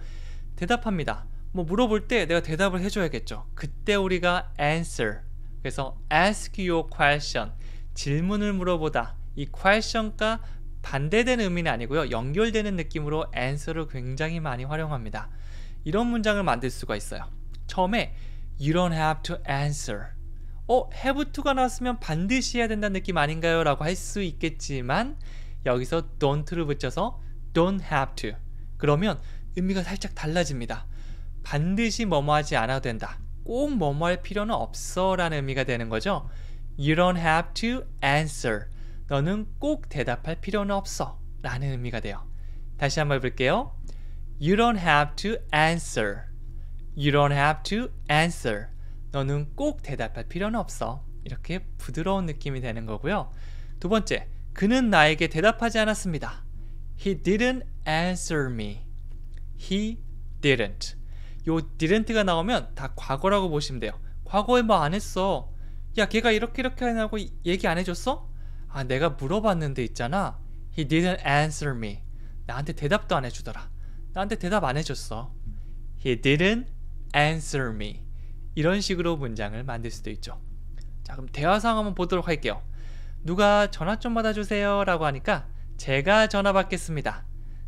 대답합니다. 뭐 물어볼 때 내가 대답을 해줘야겠죠. 그때 우리가 answer. 그래서 ask your question. 질문을 물어보다. 이 question과 반대되는 의미는 아니고요. 연결되는 느낌으로 answer를 굉장히 많이 활용합니다. 이런 문장을 만들 수가 있어요. 처음에 You don't have to answer. have to가 나왔으면 반드시 해야 된다는 느낌 아닌가요? 라고 할 수 있겠지만 여기서 don't를 붙여서 don't have to. 그러면 의미가 살짝 달라집니다. 반드시 뭐뭐 하지 않아도 된다. 꼭 뭐뭐 할 필요는 없어 라는 의미가 되는 거죠. You don't have to answer. 너는 꼭 대답할 필요는 없어 라는 의미가 돼요. 다시 한번 해볼게요. You don't have to answer. You don't have to answer. 너는 꼭 대답할 필요는 없어. 이렇게 부드러운 느낌이 되는 거고요. 두 번째, 그는 나에게 대답하지 않았습니다. He didn't answer me. He didn't. 요 didn't가 나오면 다 과거라고 보시면 돼요. 과거에 뭐 안 했어. 야, 걔가 이렇게 하냐고 얘기 안 해줬어? 아, 내가 물어봤는데 있잖아. He didn't answer me. 나한테 대답도 안 해주더라. 나한테 대답 안 해줬어. He didn't answer me. 이런 식으로 문장을 만들 수도 있죠. 자, 그럼 대화 상황 한번 보도록 할게요. 누가 전화 좀 받아주세요 라고 하니까 제가 전화 받겠습니다.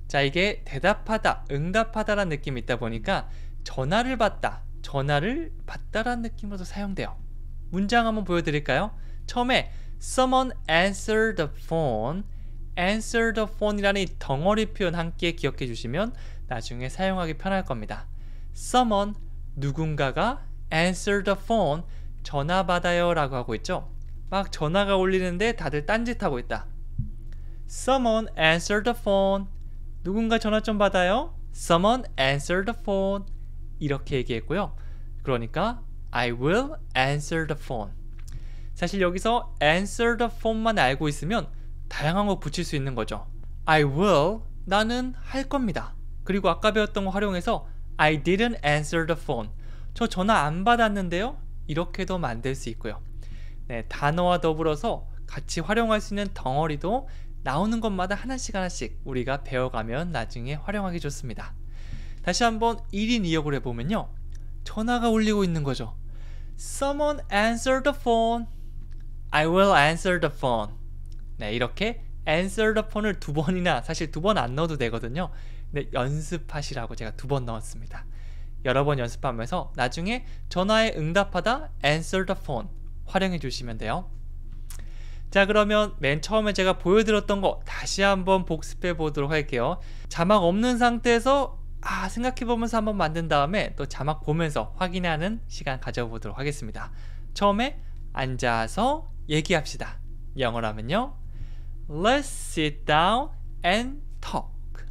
자, 이게 대답하다, 응답하다라는 느낌이 있다 보니까 전화를 받다, 전화를 받다라는 느낌으로도 사용돼요. 문장 한번 보여드릴까요? 처음에 Someone answer the phone. answer the phone이라는 이 덩어리 표현 함께 기억해 주시면 나중에 사용하기 편할 겁니다. Someone, 누군가가 answer the phone, 전화 받아요 라고 하고 있죠. 막 전화가 울리는데 다들 딴짓하고 있다. Someone answer the phone. 누군가 전화 좀 받아요. Someone answer the phone. 이렇게 얘기했고요. 그러니까 I will answer the phone. 사실 여기서 answer the phone만 알고 있으면 다양한 거 붙일 수 있는 거죠. I will, 나는 할 겁니다. 그리고 아까 배웠던 거 활용해서 I didn't answer the phone. 저 전화 안 받았는데요. 이렇게도 만들 수 있고요. 네, 단어와 더불어서 같이 활용할 수 있는 덩어리도 나오는 것마다 하나씩 우리가 배워가면 나중에 활용하기 좋습니다. 다시 한번 1인 2역을 해보면요. 전화가 울리고 있는 거죠. Someone answer the phone. I will answer the phone. 네, 이렇게 answer the phone을 2번이나, 사실 2번 안 넣어도 되거든요. 근데 연습하시라고 제가 2번 넣었습니다. 여러 번 연습하면서 나중에 전화에 응답하다 answer the phone 활용해 주시면 돼요. 자, 그러면 맨 처음에 제가 보여드렸던 거 다시 한번 복습해 보도록 할게요. 자막 없는 상태에서 생각해 보면서 한번 만든 다음에 또 자막 보면서 확인하는 시간 가져보도록 하겠습니다. 처음에 앉아서 얘기합시다. 영어로 하면요, Let's sit down and talk.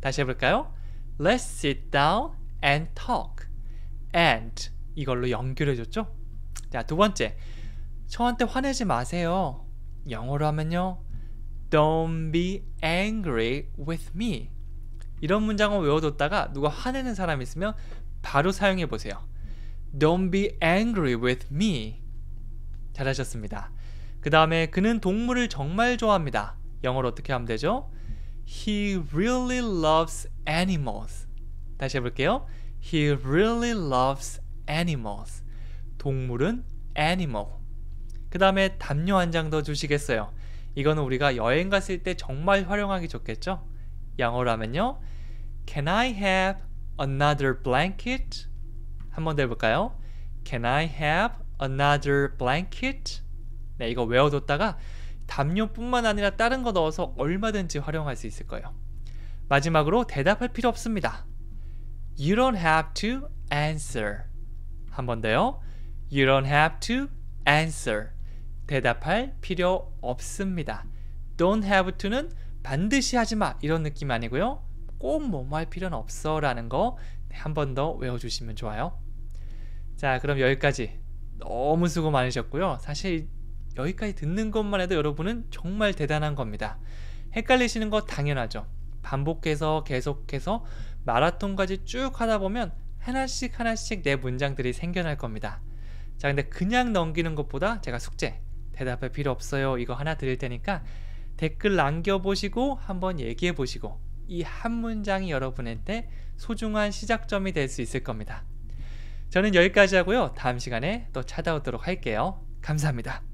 다시 해볼까요? Let's sit down and talk. And 이걸로 연결해줬죠? 자, 두 번째, 저한테 화내지 마세요. 영어로 하면요, Don't be angry with me. 이런 문장을 외워뒀다가 누가 화내는 사람이 있으면 바로 사용해보세요. Don't be angry with me. 잘하셨습니다. 그 다음에 그는 동물을 정말 좋아합니다. 영어로 어떻게 하면 되죠? He really loves animals. 다시 해볼게요. He really loves animals. 동물은 animal. 그 다음에 담요 한 장 더 주시겠어요? 이거는 우리가 여행 갔을 때 정말 활용하기 좋겠죠? 영어로 하면요, Can I have another blanket? 한 번 더 해볼까요? Can I have another blanket? 네, 이거 외워뒀다가 담요뿐만 아니라 다른 거 넣어서 얼마든지 활용할 수 있을 거예요. 마지막으로 대답할 필요 없습니다. You don't have to answer. 한 번 더요. You don't have to answer. 대답할 필요 없습니다. Don't have to는 반드시 하지 마 이런 느낌 아니고요. 꼭 뭐뭐 할 필요는 없어 라는 거 한 번 더 외워주시면 좋아요. 자, 그럼 여기까지 너무 수고 많으셨고요. 사실 여기까지 듣는 것만 해도 여러분은 정말 대단한 겁니다. 헷갈리시는 거 당연하죠. 반복해서 계속해서 마라톤까지 쭉 하다 보면 하나씩 하나씩 내 문장들이 생겨날 겁니다. 자, 근데 그냥 넘기는 것보다 제가 숙제, 대답할 필요 없어요, 이거 하나 드릴 테니까 댓글 남겨보시고 한번 얘기해보시고 이 한 문장이 여러분한테 소중한 시작점이 될 수 있을 겁니다. 저는 여기까지 하고요. 다음 시간에 또 찾아오도록 할게요. 감사합니다.